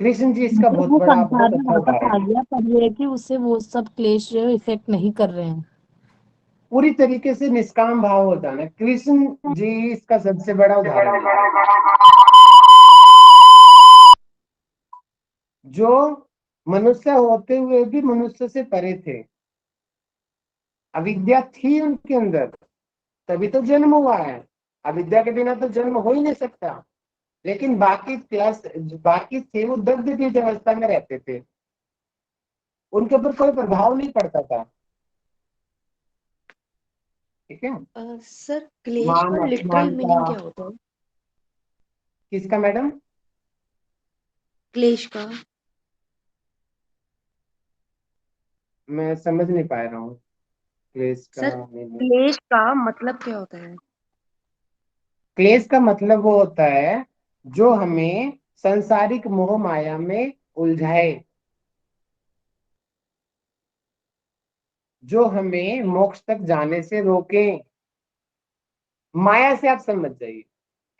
कृष्ण जी इसका मतलब बहुत वो बड़ा, संसार बहुत में अच्छा वापस आ उदाहरण है। गया, पर ये है कि उससे वो सब क्लेश जो है इफेक्ट नहीं कर रहे हैं। पूरी तरीके से निष्काम भाव हो जाना, कृष्ण जी इसका सबसे बड़ा उदाहरण है, जो मनुष्य होते हुए भी मनुष्य से परे थे। अविद्या थी उनके अंदर, तभी तो जन्म हुआ है। अविद्या के बिना तो जन्म हो ही नहीं सकता। लेकिन बाकी क्लास, बाकी थे वो दग्ध बीज अवस्था में रहते थे, उनके ऊपर कोई प्रभाव नहीं पड़ता था। ठीक है। सर क्लेश मान का लिटरल अपमान का, मीनिंग क्या होता है? किसका मैडम? क्लेश का। मैं समझ नहीं पा रहा हूँ क्लेश का सर meaning। क्लेश का मतलब क्या होता है? क्लेश का मतलब वो होता है जो हमें संसारिक मोह माया में उलझाए, जो हमें मोक्ष तक जाने से रोके। माया से आप समझ जाइए।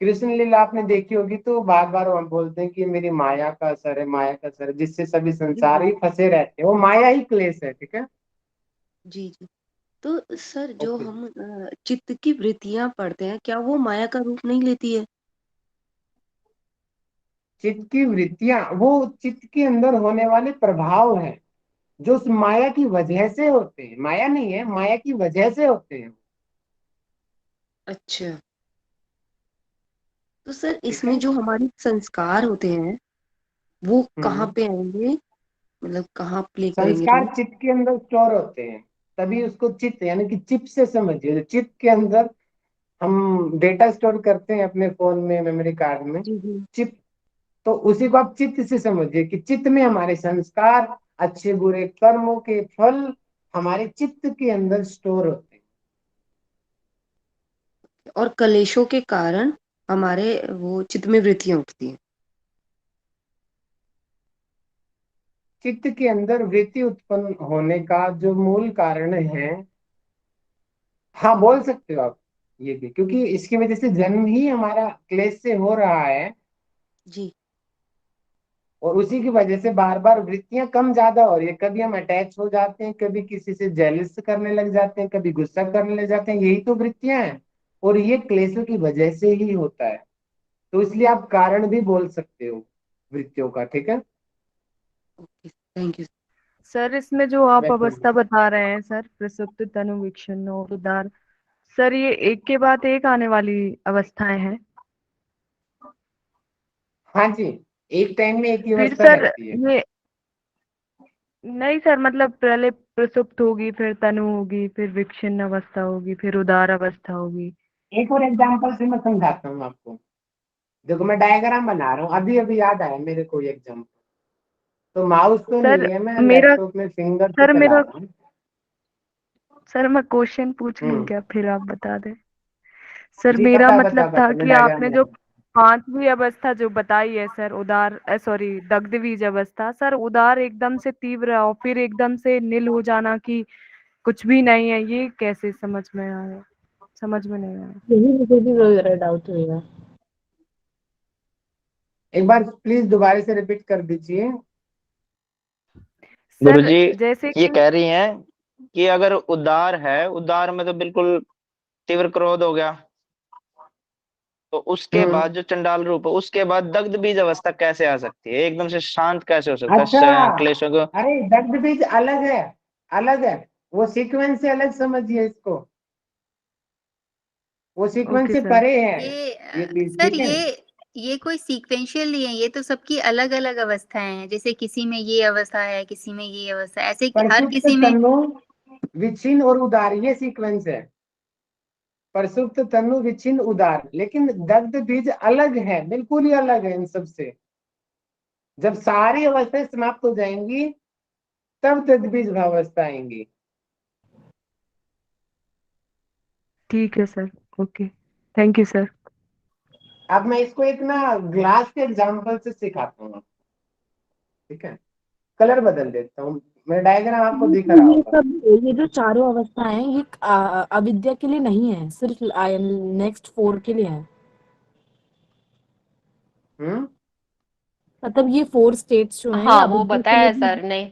कृष्ण लीला आपने देखी होगी, तो बार बार हम बोलते हैं कि मेरी माया का असर है, माया का असर है, जिससे सभी जी संसार जी ही फंसे रहते हैं, वो माया ही क्लेश है। ठीक है। जी जी। तो सर जो ओके। हम चित्त की वृत्तियां पढ़ते हैं, क्या वो माया का रूप नहीं लेती है? चित्त की वृत्तियां वो चित्त के अंदर होने वाले प्रभाव हैं, जो उस माया की वजह से होते हैं। माया नहीं है, माया की वजह से होते हैं। अच्छा। तो सर ठीक है। इसमें जो हमारे संस्कार होते हैं वो कहाँ हम्म। पे आएंगे, मतलब कहाँ प्ले करेंगे संस्कार रोल? चित्त के अंदर स्टोर होते हैं, तभी उसको चित्त यानी कि चिप से समझिए। चित्त के अंदर हम डेटा स्टोर करते हैं अपने फोन में, मेमोरी कार्ड में, जी जी। चिप। तो उसी को आप चित्त से समझिए कि चित्त में हमारे संस्कार, अच्छे बुरे कर्मों के फल हमारे चित्त के अंदर स्टोर होते हैं। और कलेशों के कारण हमारे वो चित्त में वृत्तियां उठती हैं। चित्त के अंदर वृत्ति उत्पन्न होने का जो मूल कारण है, हाँ बोल सकते हो आप ये भी, क्योंकि इसकी वजह से जन्म ही हमारा क्लेश से हो रहा है, जी। और उसी की वजह से बार बार वृत्तियां कम ज्यादा हो रही है। कभी हम अटैच हो जाते हैं, कभी किसी से जेलस करने लग जाते हैं, कभी गुस्सा करने लग जाते हैं, यही तो वृत्तियां हैं, और ये क्लेशों की वजह से ही होता है। तो इसलिए आप कारण भी बोल सकते हो वृत्तियों का। ठीक है। Okay, thank you. सर इसमें जो आप वेलकम। अवस्था बता रहे हैं सर, प्रसुप्त, तनुवीक्षण और उदार, सर ये एक के बाद एक आने वाली अवस्थाएं हैं? हाँ जी, एक टाइम में एक ही फिर अवस्था सर रहती है। ये नहीं सर, मतलब पहले प्रसुप्त होगी, फिर तनु होगी, फिर विक्षिन्न अवस्था होगी, फिर उदार अवस्था होगी। एक और एग्जांपल से मैं समझाता हूँ आपको। देखो मैं डायग्राम बना रहा हूँ, अभी अभी याद आया मेरे को एग्जांपल। तो माउस तो सर नहीं है, मैं मेरा लैपटॉप में फिंगर से सर चला मेरा रहा हूँ। सर मैं क्वेश्चन पूछ लूं हम्म। क्या, फिर आप बता दें? सर जी मेरा बता मतलब बता था बता, मैं कि डायग्राम आपने बना जो रहा हूँ। पांचवी अवस्था जो बताई है सर, उदार सॉरी दग्ध बीज अवस्था, सर उदार एकदम से तीव्र और फिर एकदम से नील हो जाना, कि कुछ भी नहीं है, ये कैसे समझ में आया? समझ में नहीं आया। यही मुझे भी वही डाउट हुआ। एक बार प्लीज दोबारा से रिपीट कर दीजिए। सर गुरुजी जैसे ये कि कह रही हैं कि अगर उदार है, उदार में तो बिल्कुल तीव्र क्रोध हो गया, तो उसके हम्म। बाद जो चंडाल रूप है, उसके बाद दग्ध बीज अवस्था कैसे आ सकती है? एकदम से शांत कैसे हो सकता है अच्छा, क्लेशों को? अरे दग्ध बीज अलग है, अलग है। वो सीक्वेंस से अलग समझिए इसको, वो सीक्वेंस ओके से सर। परे है ये ये बीज, सर ठीक है। ये कोई सीक्वेंशियल नहीं है, ये तो सबकी अलग अलग अवस्थाएं हैं। जैसे किसी में ये अवस्था है, किसी में ये अवस्था है, ऐसे हर परसुप्त, किसी में। तनु, विच्छिन्न और उदार, ये सीक्वेंस है। परसुप्त, तनु, विच्छिन्न, उदार। लेकिन दग्ध बीज अलग है, बिल्कुल ही अलग है इन सब से। जब सारी अवस्थाएं समाप्त हो जाएंगी तब दग्ध बीज भावावस्था आएंगी। ठीक है sir. Okay, thank you sir. अब मैं इसको एक ना ग्लास के एग्जांपल से सिखाता हूँ, ठीक है। कलर बदल देता हूँ, मेरा डायग्राम आपको दिख रहा ये होगा। सब, ये जो चारों अवस्थाएं हैं, ये अविद्या के लिए नहीं है, सिर्फ नेक्स्ट 4 के लिए है। हम्म। मतलब ये 4 स्टेट्स जो हैं, ये हाँ, वो अविद्या के लिए बताया भी सर ने।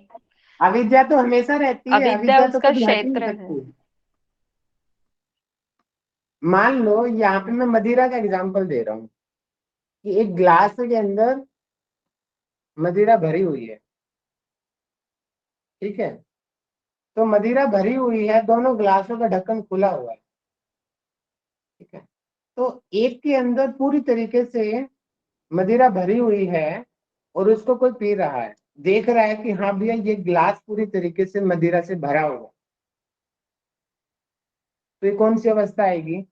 अविद्या तो हमेशा रहती है, अविद्या अविद्या तो उसका कभी हट ही नहीं क्षेत्र है। सकती। मान लो यहाँ पे मैं मदिरा का एग्जांपल दे रहा हूँ कि एक ग्लास के अंदर मदिरा भरी हुई है, ठीक है। तो मदिरा भरी हुई है, दोनों ग्लासों का ढक्कन खुला हुआ है, ठीक है। तो एक के अंदर पूरी तरीके से मदिरा भरी हुई है और उसको कोई पी रहा है, देख रहा है कि हाँ भैया ये ग्लास पूरी तरीके से मदिरा से भरा हुआ है। तो ये कौन सी अवस्था आएगी?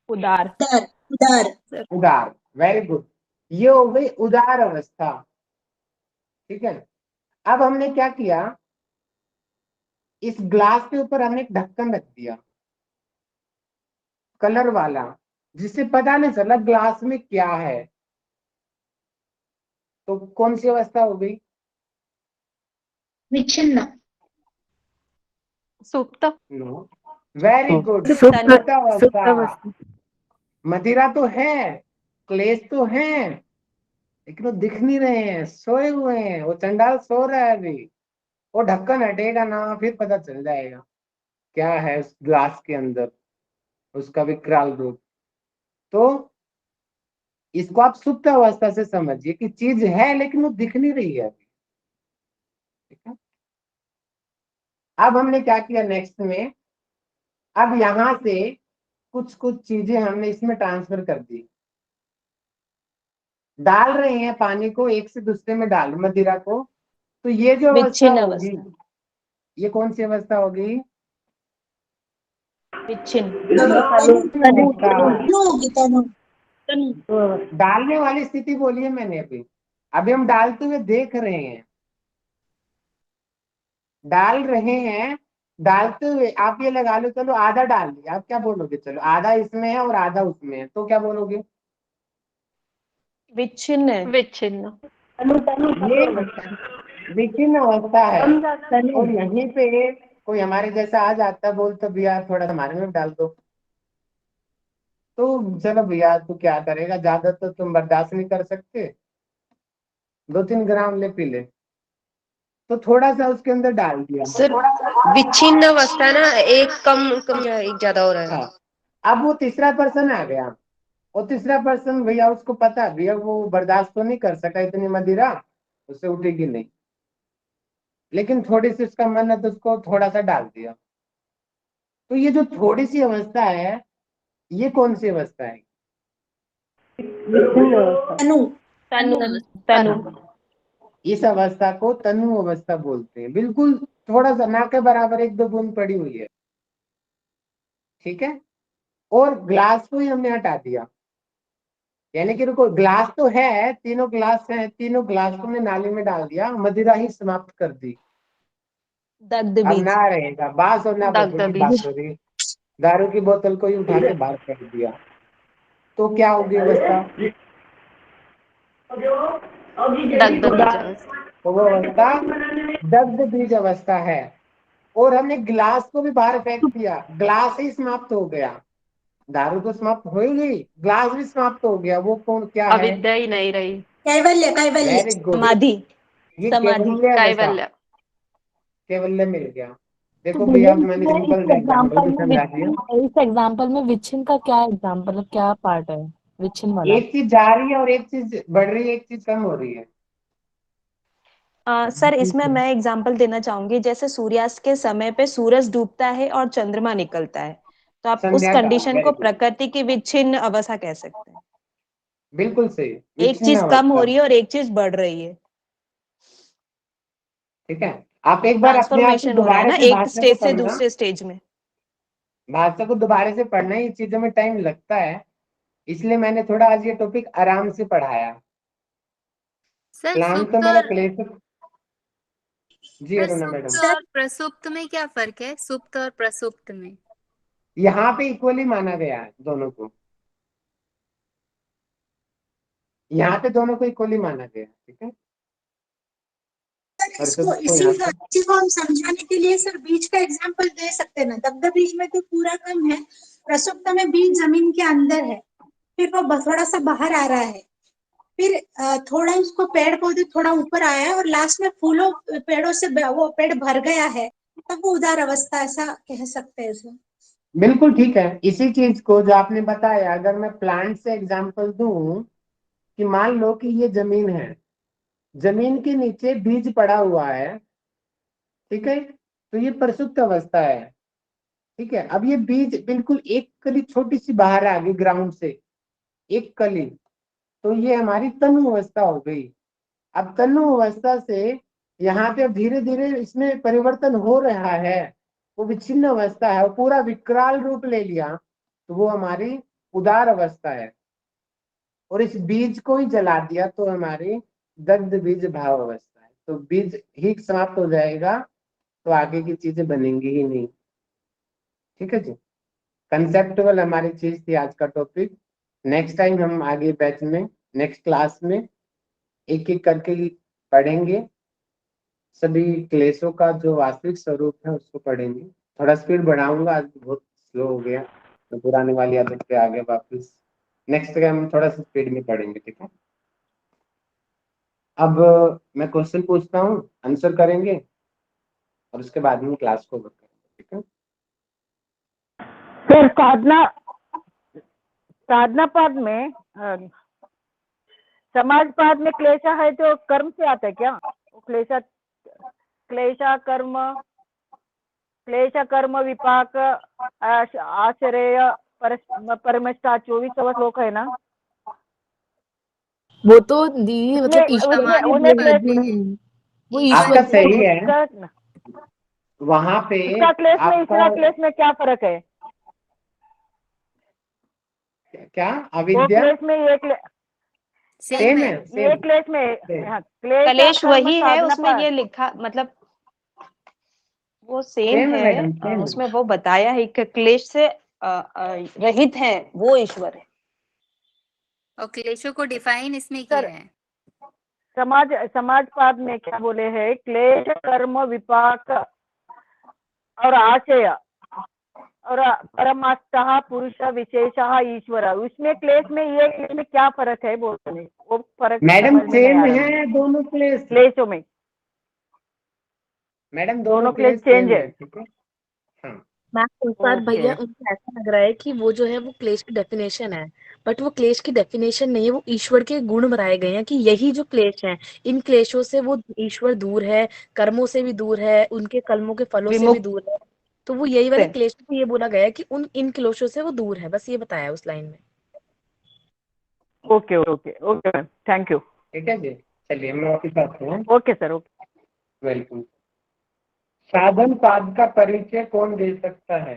उदार। उदार। उदार। वेरी गुड, ये हो गई उदार अवस्था, ठीक है। अब हमने क्या किया, इस ग्लास के ऊपर हमने एक ढक्कन रख दिया कलर वाला, जिससे पता नहीं चला ग्लास में क्या है। तो कौन सी अवस्था हो गई? विच्छिन्न। सुप्त। नो, वेरी गुड, सुप्त, सुप्त सुप्त अवस्था। अवस्था। मदिरा तो है, क्लेश तो है, लेकिन वो दिख नहीं रहे हैं, सोए हुए हैं। वो चंडाल सो रहा है अभी, वो ढक्कन हटेगा ना फिर पता चल जाएगा क्या है उस ग्लास के अंदर, उसका विकराल रूप। तो इसको आप सुप्त अवस्था से समझिए कि चीज है लेकिन वो दिख नहीं रही है अभी, ठीक है। अब हमने क्या किया नेक्स्ट में, अब यहां से कुछ कुछ चीजें हमने इसमें ट्रांसफर कर दी, डाल रहे हैं पानी को एक से दूसरे में, डाल मदिरा को। तो ये जो अवस्था विच्छिन्न होगी, अवस्था। ये कौन सी अवस्था होगी? विच्छिन्न। तनु अवस्था। होगी, तनु। डालने वाली स्थिति बोलिए मैंने अभी, अभी हम डालते हुए देख रहे हैं, डाल रहे हैं। डालते हुए आप ये लगा लो, चलो आधा डाल दिया, आप क्या बोलोगे? चलो आधा इसमें है और आधा उसमें है, तो क्या बोलोगे? विच्छिन्न है। विच्छिन्न। ये विच्छिन्न अवस्था है। और यहीं पे कोई हमारे जैसा आ जाता, बोलता भैया थोड़ा हमारे में डाल दो, तो चलो भैया तू क्या करेगा, ज्यादा तो तुम बर्दाश्त नहीं कर सकते, 2-3 ग्राम ले पी ले। तो थोड़ा सा उसके अंदर डाल दिया। सर विच्छिन्न अवस्था ना, एक कम कम या एक ज्यादा हो रहा है। हाँ, अब वो तीसरा पर्सन आ गया, और तीसरा पर्सन भैया उसको पता है भैया वो बर्दाश्त तो नहीं कर सका इतनी मदिरा, उससे उठेगी नहीं, लेकिन थोड़ी सी उसका मन है तो उसको थोड़ा सा डाल दिया। तो ये जो थोड़ी सी अवस्था है, ये कौन सी अवस्था है? तनु। तनु। तनु। इस अवस्था को तनु अवस्था बोलते हैं। बिल्कुल थोड़ा सा ना के बराबर, 1-2 बूंद पड़ी हुई है, ठीक है। और ग्लास को ही हमने हटा दिया, यानी कि रुको, ग्लास तो है, तीनों ग्लास हैं, तीनों ग्लास को हमने नाली में डाल दिया, मदिरा ही समाप्त कर दी। दग्ध अब बीज। ना रहेगा बांस और ना दग्ध बबूल की बीज। बात हो रही, दारू की बोतल को ही उठा के बाहर फेंक दिया, तो क्या होगी अवस्था? दग्ध बीज अवस्था। तो वो अवस्था दग्ध बीज अवस्था है। और हमने गिलास को भी बाहर फेंक दिया, ग्लास ही समाप्त हो गया, दारू तो समाप्त हो ही गई, ग्लास भी समाप्त हो गया। वो कौन क्या है? अविद्या ही नहीं रही। कैवल्य कैवल्य वेरी गुड, समाधि। ये समाधि केवल्य दशा, कैवल्य। केवल्य मिल गया। तो देखो भैया भैया मैंने इसमें सिंपल इस सा एग्जाम्पल एग्जाम्पल भी में समझा दिया। इस एग्जाम्पल में विच्छिन्न का क्या एग्जाम्पल, मतलब क्या पार्ट है विच्छिन्न वाला? एक चीज जा रही है और एक चीज बढ़ रही है, एक चीज कम हो रही है। सर इसमें मैं एग्जांपल देना चाहूंगी, जैसे सूर्यास्त के समय पे सूरज डूबता है और चंद्रमा निकलता है, तो आप उस संध्या काल, कंडीशन वेरी को गुड, प्रकृति की विच्छिन्न अवस्था कह सकते हैं। बिल्कुल सही, एक विच्छिन्न चीज कम हो अवस्था। रही है और एक चीज बढ़ रही है, ठीक है, आप एक बार अपने आप को ट्रांसफॉर्मेशन हो रहा है दोबारा ना से एक भाषा को स्टेज से पढ़ना, दूसरे स्टेज में। भाषा को दोबारा से पढ़ना, ये चीजों में टाइम लगता है, इसलिए मैंने थोड़ा आज ये टॉपिक आराम से पढ़ाया। सर प्लान तो सुप्त मेरा और क्लेश। जी सर अरुणा सुप्त मैडम, सर और प्रसुप्त में क्या फर्क है? सुप्त और प्रसुप्त में? यहाँ पे इक्वली माना गया है दोनों को, यहाँ पे दोनों को इक्वली माना गया है, ठीक है। और इसको सबको यहाँ पे इसी को हम समझाने के लिए सर बीज का एग्जांपल दे सकते हैं ना। दग्ध बीज में तो पूरा कम है, प्रसुप्त में बीज जमीन के अंदर है, फिर वो थोड़ा सा बाहर आ रहा है, फिर थोड़ा उसको पेड़ पौधे थोड़ा ऊपर आया है और लास्ट में फूलों पेड़ों से वो पेड़ भर गया है, तब वो उदार अवस्था ऐसा कह सकते हैं इसमें। बिल्कुल ठीक है। इसी चीज को जो आपने बताया, अगर मैं प्लांट से एग्जांपल दूं कि मान लो कि ये जमीन है, जमीन के नीचे बीज पड़ा हुआ है, ठीक है, तो ये प्रसुप्त अवस्था है, ठीक है। अब ये बीज बिल्कुल एक कली छोटी सी बाहर आ गई ग्राउंड से, एक कली, तो ये हमारी तनु अवस्था हो गई। अब तनु अवस्था से यहाँ पे धीरे धीरे इसमें परिवर्तन हो रहा है, वो विच्छिन्न अवस्था है, वो पूरा विकराल रूप ले लिया, तो वो हमारी उदार अवस्था है। और इस बीज को ही जला दिया तो हमारी दग्ध बीज भाव अवस्था है। तो बीज ही समाप्त हो जाएगा, तो आगे की चीजें बनेंगी ही नहीं, ठीक है जी। कंसेप्टुअल हमारी चीज थी आज का टॉपिक। नेक्स्ट टाइम हम आगे बैच में, नेक्स्ट क्लास में एक एक करके ही पढ़ेंगे, सभी क्लेशों का जो वास्तविक स्वरूप है उसको पढ़ेंगे। थोड़ा स्पीड बढ़ाऊंगा, आज बहुत स्लो हो गया, तो पुराने वाली आदत पे आ गया वापस। नेक्स्ट टाइम हम थोड़ा सा स्पीड में पढ़ेंगे, ठीक है। अब मैं क्वेश्चन पूछता हूँ, आंसर करेंगे और उसके बाद में क्लास को ओवर करेंगे, ठीक है। फिर साधना पाद में समाज पाद में क्लेशा है जो कर्म से आता है क्या? वो क्लेश कर्म विपाक आश्रय परमष्टा 24वां श्लोक है ना? वो तो दी मतलब ईश्वर उसमें के उन्हें लिए क्लेश गुण में है, वो आपका ईश्वर सही है, उसका वहां पे उसका क्लेश में आपका इसका क्लेश में क्या फर्क है? क्या वो अविद्या क्लेश में ये सेम है। है, ये सेम क्लेश में हाँ, क्लेश कलेश कर्म वही है, साधना उसमें ये पाद। लिखा मतलब वो सेम सेम है है। मैडम, सेम है। उसमें वो बताया है कि क्लेश से रहित है वो ईश्वर है। और क्लेशों को डिफाइन इसमें सर किया है। समाज पाद में क्या बोले हैं? क्लेश कर्म विपाक और आशय और परमात्मा पुरुष विशेष ईश्वर, उसमें क्लेश में ये क्लेश में क्या फर्क है बोलते हैं? वो फर्क मैडम समझ में नहीं सेम आ रहा है मुझे। दोनों क्लेश, क्लेशों में मैडम दोनों दोनों क्लेश क्लेश चेंज सेम है। है, ठीक है। हाँ, मैम इस बार ओके। भैया उनको ऐसा लग रहा है कि वो जो है वो क्लेश की डेफिनेशन है, बट वो क्लेश की डेफिनेशन नहीं है, वो ईश्वर के गुण बनाए गए हैं कि यही जो क्लेश है, इन क्लेशों से वो ईश्वर दूर है, कर्मों से भी दूर है, उनके कर्मों के फलों से भी विमुक्त दूर है। तो वो यही वाले है। क्लेश को ये बोला गया है कि उन इन क्लेशों से वो दूर है, बस ये बताया उस लाइन में। Okay okay okay ma'am, thank you. ठीक है जी, चलिए हम वापिस आते हैं। Okay sir, okay. वेलकम। साधन पाद का परिचय कौन दे सकता है?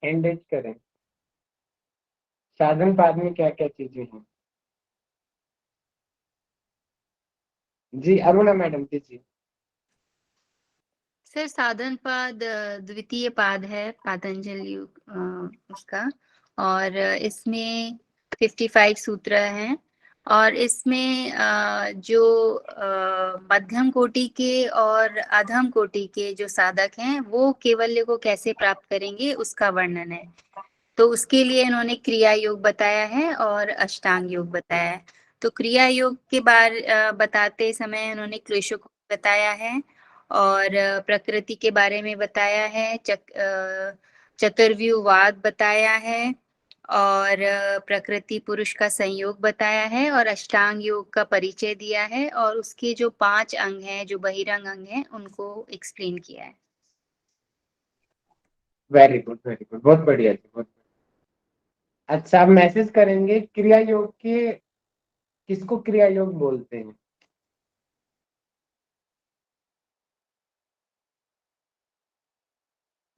हैंड रेज करें। साधन पाद में क्या क्या चीजें हैं? जी अरुणा मैडम दीजिए। सर साधन पाद द्वितीय पाद है पातंजलि उसका, और इसमें 55 सूत्र हैं और इसमें जो मध्यम कोटि के और अधम कोटि के जो साधक हैं वो कैवल्य को कैसे प्राप्त करेंगे उसका वर्णन है। तो उसके लिए इन्होंने क्रिया योग बताया है और अष्टांग योग बताया है। तो क्रिया योग के बताते समय इन्होंने क्लेशों को बताया है और प्रकृति के बारे में बताया है, चतुर्व्यूहवाद बताया है और प्रकृति पुरुष का संयोग बताया है और अष्टांग योग का परिचय दिया है और उसके जो 5 अंग हैं, जो बहिरंग अंग हैं, उनको एक्सप्लेन किया है। वेरी गुड, बहुत बढ़िया जी, बहुत बढ़िया। अच्छा, आप मैसेज करेंगे क्रिया योग के किसको क्रिया योग बोलते हैं?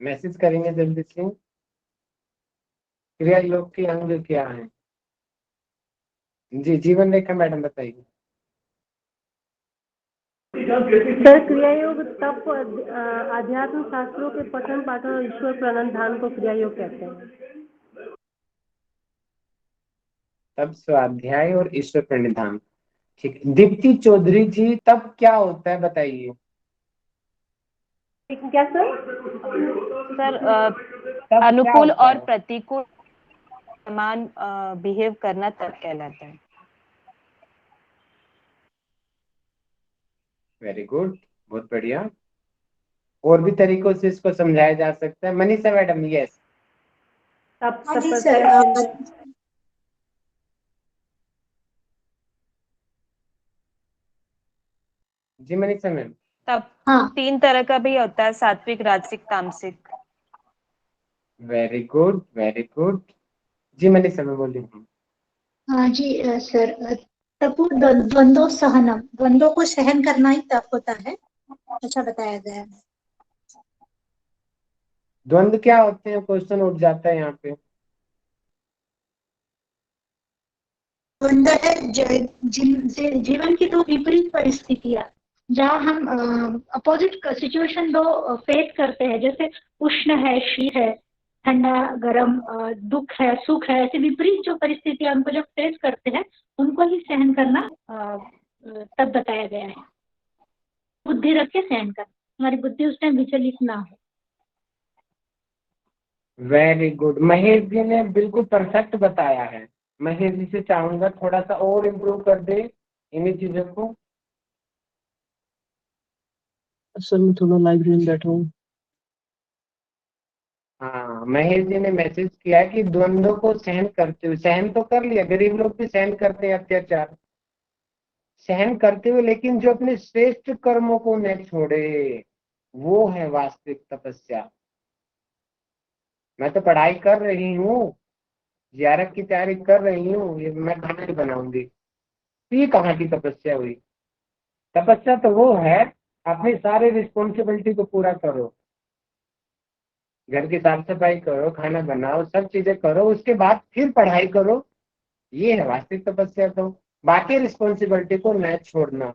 मैसेज करेंगे जल्दी से। क्रिया योग के अंग क्या है? जी, जीवन रेखा मैडम बताइए। सर, क्रिया योग तप आध्यात्म शास्त्रों के पठन पाठन और ईश्वर प्रणिधान को क्रिया योग कहते हैं। तब स्वाध्याय और ईश्वर प्रणिधान, ठीक। दीप्ति चौधरी जी, तब क्या होता है बताइए? क्या सर? सर तब क्या अनुकूल होता और है? प्रतिकूल समान बिहेव करना तब कहलाता है। वेरी गुड, बहुत बढ़िया। और भी तरीकों से इसको समझाया जा सकता है। Manisha madam, yes. हाँ जी सर, जी मनीषा मैम। तब हाँ 3 तरह का भी होता है, सात्विक, राजसिक, तामसिक। Very good, very good. जी मनीषा मैम बोलिए। हाँ जी सर, तपो द्वंद्व सहनम, द्वंद्वों को सहन करना ही तप होता है, अच्छा बताया गया है। द्वंद्व क्या होते हैं? क्वेश्चन उठ जाता है यहाँ पे। द्वंद्व है जीवन की दो विपरीत परिस्थितियां, जहाँ हम अपोजिट सिचुएशन दो फेस करते हैं, जैसे उष्ण है, शीत है, ठंडा गर्म, दुख है, सुख है, ऐसे विपरीत जो परिस्थितियां उनको जब फेस करते हैं उनको ही सहन करना तब बताया गया है। बुद्धि रख के सहन कर, हमारी बुद्धि उस टाइम विचलित ना हो। वेरी गुड, महेश जी ने बिल्कुल परफेक्ट बताया है। महेश जी से चाहूंगा थोड़ा सा और इम्प्रूव कर दे इन्हीं चीजों को। सर मैं थोड़ा लाइब्रेरी में बैठा हूँ। हाँ, महेश जी ने मैसेज किया है कि द्वंद्व को सहन करते हुए, सहन तो कर लिया, गरीब लोग भी सहन करते हैं अत्याचार, सहन करते हुए, लेकिन जो अपने श्रेष्ठ कर्मों को न छोड़े, वो है वास्तविक तपस्या। मैं तो पढ़ाई कर रही हूँ, जियारत की तैयारी कर रही हूँ, ये मैं खाना नहीं बनाऊंगी, ये कहाँ की तपस्या हुई? तपस्या तो वो है अपनी सारी रिस्पॉन्सिबिलिटी को पूरा करो, घर की साफ सफाई करो, खाना बनाओ, सब चीजें करो, उसके बाद फिर पढ़ाई करो, ये है वास्तविक तपस्या। तो बाकी रिस्पॉन्सिबिलिटी को न छोड़ना,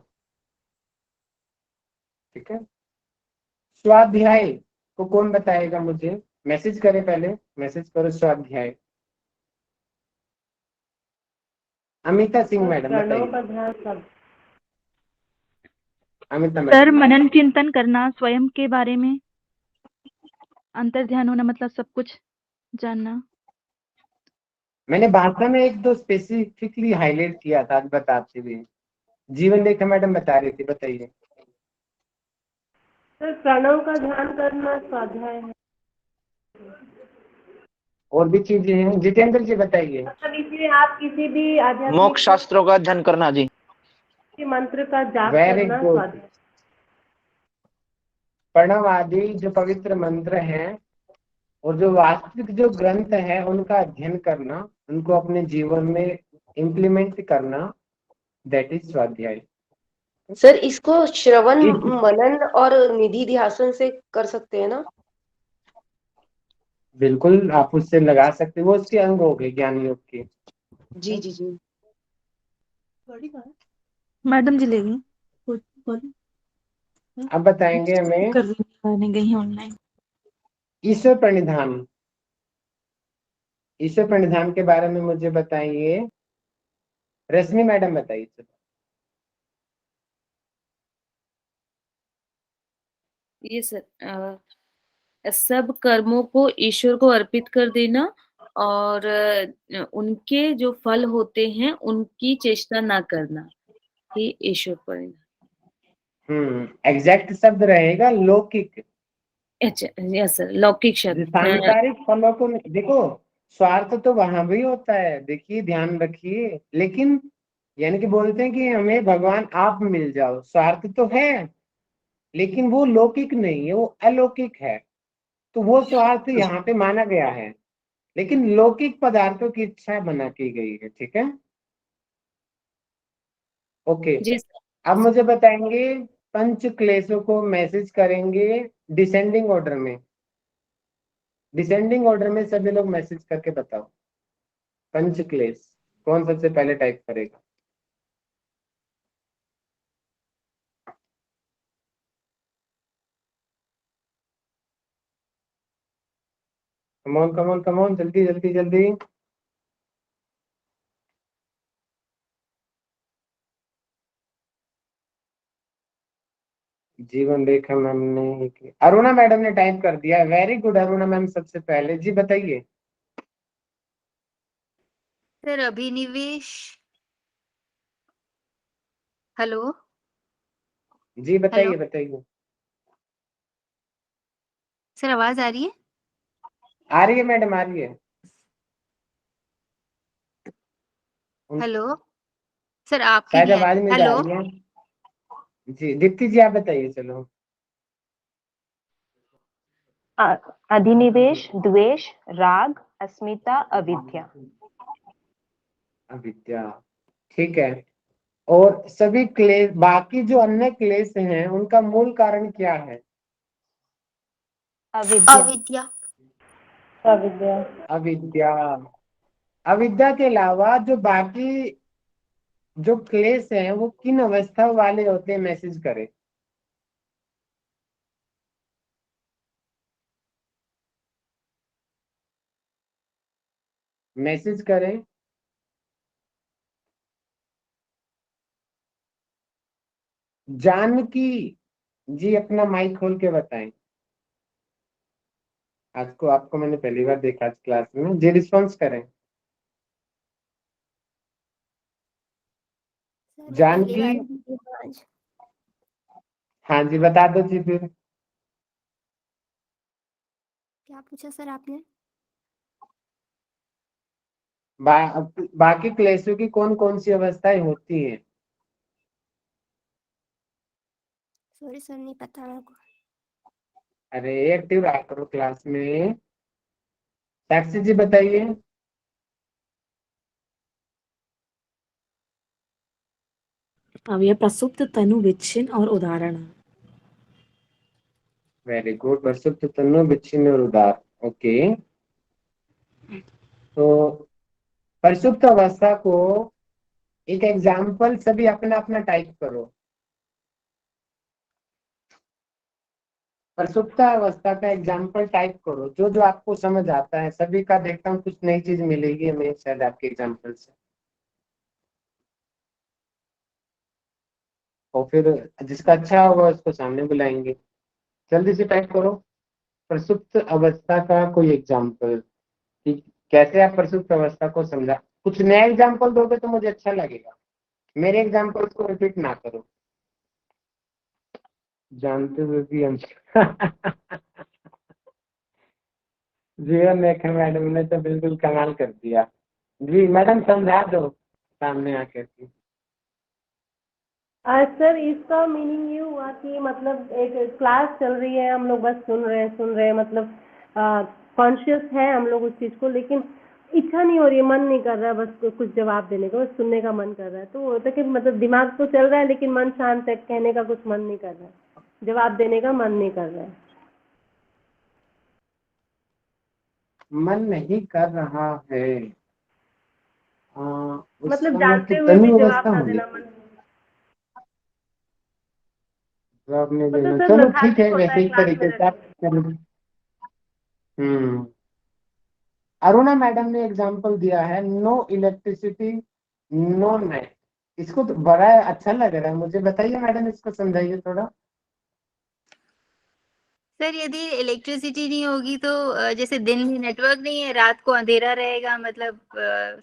ठीक है। स्वाध्याय को कौन बताएगा मुझे? मैसेज करे, पहले मैसेज करो स्वाध्याय। अमिता सिंह मैडम प्रणव बताइए। का ध्यान सब। Amita sir, madam. मनन चिंतन करना स्वयं के बारे में, अंतर ध्यान होना मतलब सब कुछ जानना। मैंने भाषा में एक दो स्पेसिफिकली हाईलाइट किया था आज बताते हुए। जीवन रेखा मैडम बता रही थी, बताइए। सर, प्रणव का ध्यान करना स्वाध्याय है। और भी चीजें हैं, जितेंद्र जी बताइए। मतलब इसलिए आप किसी भी आध्यात्मिक मोक्ष शास्त्रों का अध्ययन करना जी। मंत्र का जाप वेरी करना गुड। स्वाध्याय। प्रणव आदि जो पवित्र मंत्र हैं और जो वास्तविक जो ग्रंथ है उनका अध्ययन करना, उनको अपने जीवन में इम्प्लीमेंट करना, दैट इज स्वाध्याय। सर इसको श्रवण, एक मनन और निधि ध्यासन से कर सकते हैं ना? बिल्कुल, आप उससे लगा सकते हो, वो उसके अंग हो गए ज्ञान योग के। जी जी जी। मैडम जी लेगी अब बताएंगे हमें करने गई ऑनलाइन। ईश्वर प्रणिधान। ईश्वर प्रणिधान के बारे में मुझे बताइए, रश्मि मैडम बताइए। ये सर सब कर्मों को ईश्वर को अर्पित कर देना और उनके जो फल होते हैं उनकी चेष्टा ना करना, ये ईश्वर परिणाम। एग्जैक्ट शब्द रहेगा लौकिक। अच्छा, यस सर, लौकिक शब्द। सांसारिक फलों को देखो, स्वार्थ तो वहां भी होता है, देखिए ध्यान रखिए, लेकिन यानी कि बोलते हैं कि हमें भगवान आप मिल जाओ, स्वार्थ तो है लेकिन वो लौकिक नहीं है, वो अलौकिक है। तो वो स्वार्थ यहाँ पे माना गया है, लेकिन लौकिक पदार्थों की इच्छा बना की गई है। ठीक है, ओके। जी सर। अब मुझे बताएंगे पंच क्लेशों को मैसेज करेंगे डिसेंडिंग ऑर्डर में। डिसेंडिंग ऑर्डर में सभी लोग मैसेज करके बताओ, पंच क्लेश कौन सबसे पहले टाइप करेगा? कमॉन कमॉन कमॉन, जल्दी जल्दी जल्दी। जीवन रेखा मैम ने, अरुणा मैडम ने टाइप कर दिया, वेरी गुड अरुणा मैम सबसे पहले। जी बताइए। सर अभिनिवेश। हेलो। जी बताइए हेलो बताइए। सर, आवाज आ रही है? आ रही है मैडम, आ रही है। हेलो सर, आपकी शायद नहीं आ आवाज रही। में जा हेलो। रही है। जी दीप्ति जी आप बताइए। चलो, अधिनिवेश, द्वेष, राग, अस्मिता, अविद्या। अविद्या, ठीक है। और सभी क्लेश, बाकी जो अन्य क्लेश हैं उनका मूल कारण क्या है? अविद्या। अविद्या। अविद्या। अविद्या। अविद्या के अलावा जो बाकी जो क्लेश हैं वो किन अवस्था वाले होते हैं, मैसेज करें। मैसेज करें। जानकी जी अपना माइक खोल के बताएं। आज को आपको मैंने पहली बार देखा आज क्लास में, जी रिस्पॉन्स करें। जानकी, हाँ जी बता दो जी फिर। क्या पूछा सर आपने? बाकी क्लेशों की कौन कौन सी अवस्थाएं होती हैं? सॉरी सर, नहीं पता मेरे को। अरे एक्टिव रहा करो क्लास में। साक्षी जी बताइए। यह प्रसुप्त तनु विच्छिन्न और उदाहरण। वेरी गुड, प्रसुप्त तनु विच्छिन्न और उदार। ओके, तो प्रसुप्त अवस्था को एक एग्जाम्पल सभी अपना अपना टाइप करो। प्रसुप्त अवस्था का एग्जाम्पल टाइप करो, जो जो आपको समझ आता है। सभी का देखता हूँ कुछ नई चीज मिलेगी हमें शायद आपके एग्जाम्पल से, और फिर जिसका अच्छा होगा उसको सामने बुलाएंगे। जल्दी से टाइप करो प्रसुप्त अवस्था का कोई एग्जाम्पल, कि कैसे आप प्रसुप्त अवस्था को समझा। कुछ नया एग्जाम्पल दोगे तो मुझे अच्छा लगेगा, मेरे एग्जाम्पल्स को रिपीट ना करो। जानते हुए भी हम जीवन रेखा मैडम ने तो बिल्कुल कमाल कर दिया। जी मैडम समझा दो सामने आकर के। सर इसका मीनिंग ये हुआ कि मतलब एक क्लास चल रही है, हम लोग बस सुन रहे हैं, मतलब कॉन्शियस है हम लोग उस चीज को, लेकिन इच्छा नहीं हो रही है, मन नहीं कर रहा है बस कुछ जवाब देने का, बस सुनने का मन कर रहा है। तो होता है कि मतलब दिमाग तो चल रहा है लेकिन मन शांत है, कहने का कुछ मन नहीं कर रहा है, जवाब देने का मन नहीं कर रहा है। मन नहीं कर रहा है, उस मतलब समय की जानते हुए भी तनु जवाब अवस्था ना होगी, देना मन। जवाब नहीं मतलब देना। सर चलो ठीक लेथार्जिक है, होता वैसे है ही क्लास में तरीके से रहते आप हुए। हम्म अरुणा मैडम ने एग्जांपल दिया है नो इलेक्ट्रिसिटी नो नेट। इसको तो बड़ा अच्छा लग रहा है मुझे, बताइए मैडम, इसको समझाइए थोड़ा। सर यदि इलेक्ट्रिसिटी नहीं होगी तो जैसे दिन में नेटवर्क नहीं है, रात को अंधेरा रहेगा, मतलब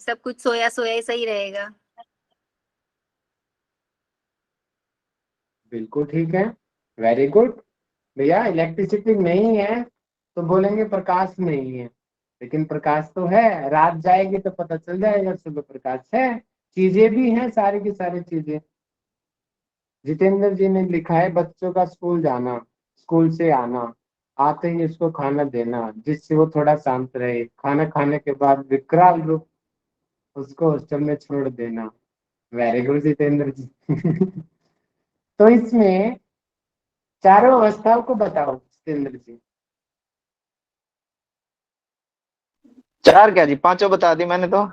सब कुछ सोया सोया ही सही रहेगा। बिल्कुल ठीक है, वेरी गुड। भैया इलेक्ट्रिसिटी नहीं है तो बोलेंगे प्रकाश नहीं है, लेकिन प्रकाश तो है, रात जाएगी तो पता चल जाएगा सुबह प्रकाश है। चीजें भी हैं, सारी की सारी चीजें। जितेंद्र जी ने लिखा है बच्चों का स्कूल जाना, स्कूल से आना, आते ही उसको खाना देना जिससे वो थोड़ा शांत रहे, खाना खाने के बाद विकराल रूप उसको हॉस्टल में छोड़ देना। वेरी गुड जितेंद्र जी। तो इसमें चारों अवस्थाओं को बताओ जितेंद्र जी। चार क्या जी, पांचों बता दी मैंने तो।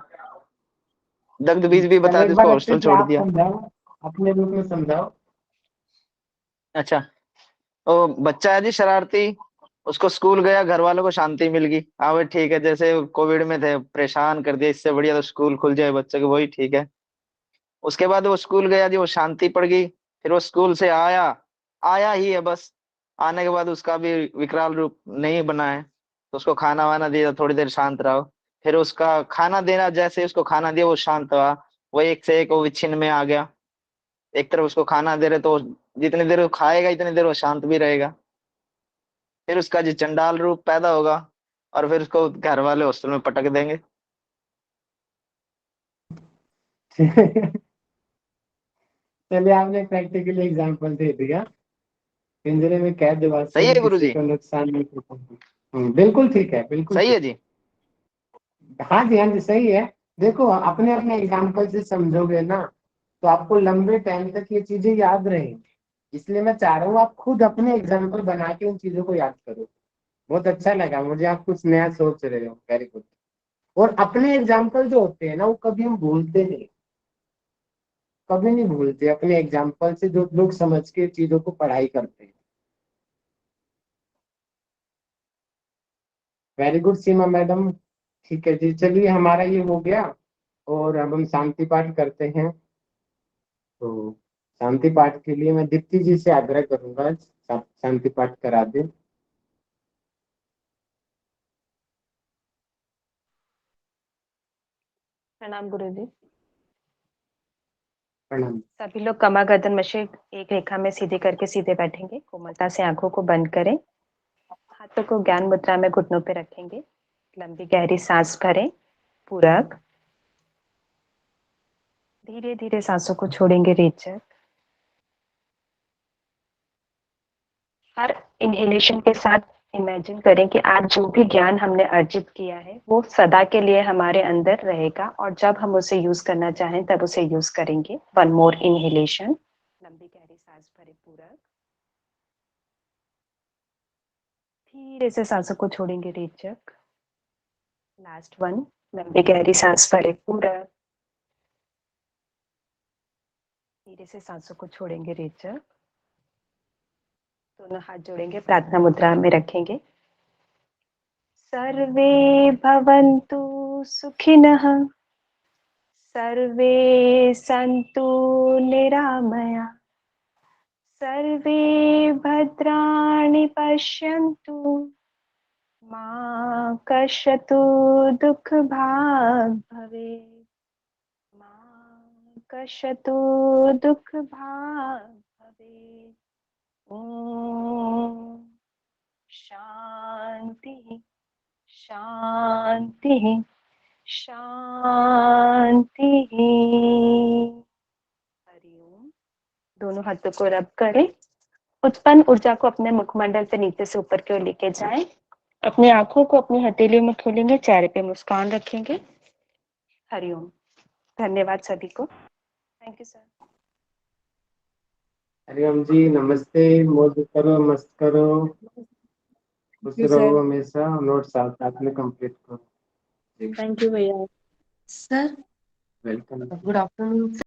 दग्ध बीज भी बता चलो दी, एक बार उसको अच्छे हॉस्टल से छोड़ आप दिया। समझाओ, अपने रूप में समझाओ। अच्छा, ओ बच्चा है जी शरारती, उसको स्कूल गया, घर वालों को शांति मिल गई, हाँ भाई ठीक है, जैसे कोविड में थे परेशान कर दिया, इससे बढ़िया तो स्कूल खुल जाए बच्चे को, वही ठीक है। उसके बाद वो स्कूल गया जी, वो शांति पड़ गई। फिर वो स्कूल से आया, आया ही है बस, आने के बाद उसका भी विकराल रूप नहीं बना है, तो उसको खाना वाना दिया, थोड़ी देर शांत रहो। फिर उसका खाना देना, जैसे उसको खाना दिया वो शांत हुआ, वो एक से एक वो विच्छिन्न में आ गया। एक तरफ उसको खाना दे रहे तो जितनी देर वो खाएगा इतनी देर वो शांत भी रहेगा। फिर उसका जो चंडाल रूप पैदा होगा, और फिर उसको घर वाले हॉस्टल में पटक देंगे। चलिए आपने प्रैक्टिकली एग्जांपल दे दिया। पिंजरे में कैद सही वास्तव है में किसी गुरुजी? को नुकसान नहीं पहुंचाती। बिल्कुल ठीक है, बिल्कुल सही ठीक है जी? है। हाँ जी, हाँ जी, सही है। देखो अपने अपने एग्जाम्पल से समझोगे ना तो आपको लंबे टाइम तक ये चीजें याद रहेंगी। इसलिए मैं चाह रहा हूँ आप खुद अपने एग्जाम्पल बना के उन चीजों को याद करो। बहुत अच्छा लगा मुझे, आप कुछ नया सोच रहे हो, वेरी गुड। और अपने एग्जाम्पल जो होते हैं ना वो कभी हम भूलते नहीं, कभी नहीं भूलते अपने एग्जाम्पल से, जो लोग समझ के चीजों को पढ़ाई करते हैं। वेरी गुड सीमा मैडम। ठीक है जी, चलिए हमारा ये हो गया और अब हम शांति पाठ करते हैं। तो शांति पाठ के लिए मैं दीप्ति जी से आग्रह करूंगा, शांति पाठ करा दे। प्रणाम गुरुजी। प्रणाम। सभी लोग कमर गर्दन मशे एक रेखा में सीधे करके सीधे बैठेंगे। कोमलता से आंखों को बंद करें। हाथों को ज्ञान मुद्रा में घुटनों पे रखेंगे। लंबी गहरी सांस भरें। पूरक। धीरे धीरे सांसों को छोड़ेंगे रेचक। हर इनहेलेशन के साथ इमेजिन करें कि आज जो भी ज्ञान हमने अर्जित किया है वो सदा के लिए हमारे अंदर रहेगा, और जब हम उसे यूज करना चाहें तब उसे यूज करेंगे। One more inhalation. लंबी गहरी सांस भरे। पूरक। धीरे से सांसों को छोड़ेंगे रेचक। Last one. लंबी गहरी सांस भरे। पूरक। धीरे से सांसों को छोड़ेंगे रेचक। दोनों हाथ जोड़ेंगे, प्रार्थना मुद्रा में रखेंगे। सर्वे भवन्तु सुखिनः। सर्वे सन्तु निरामया। सर्वे भद्राणि पश्यन्तु। मा कष्यतु दुःखभाग् भवेत्। मा कष्यतु दुःखभाग् भवेत्। ॐ शान्तिः शान्तिः शान्तिः। हरिओम। दोनों हाथों को रब करें। उत्पन्न ऊर्जा को अपने मुखमंडल से नीचे से ऊपर की ओर लेके जाएं। अपनी आंखों को अपनी हथेलियों में खोलेंगे, चेहरे पे मुस्कान रखेंगे। हरिओम। धन्यवाद सभी को। Thank you sir. हरिओम जी, नमस्ते। मौज करो, मस्त करो, खुश यू रहो सर। हमेशा, नोट साथ साथ में कंप्लीट करो। थैंक यू भैया। Sir welcome. Good afternoon.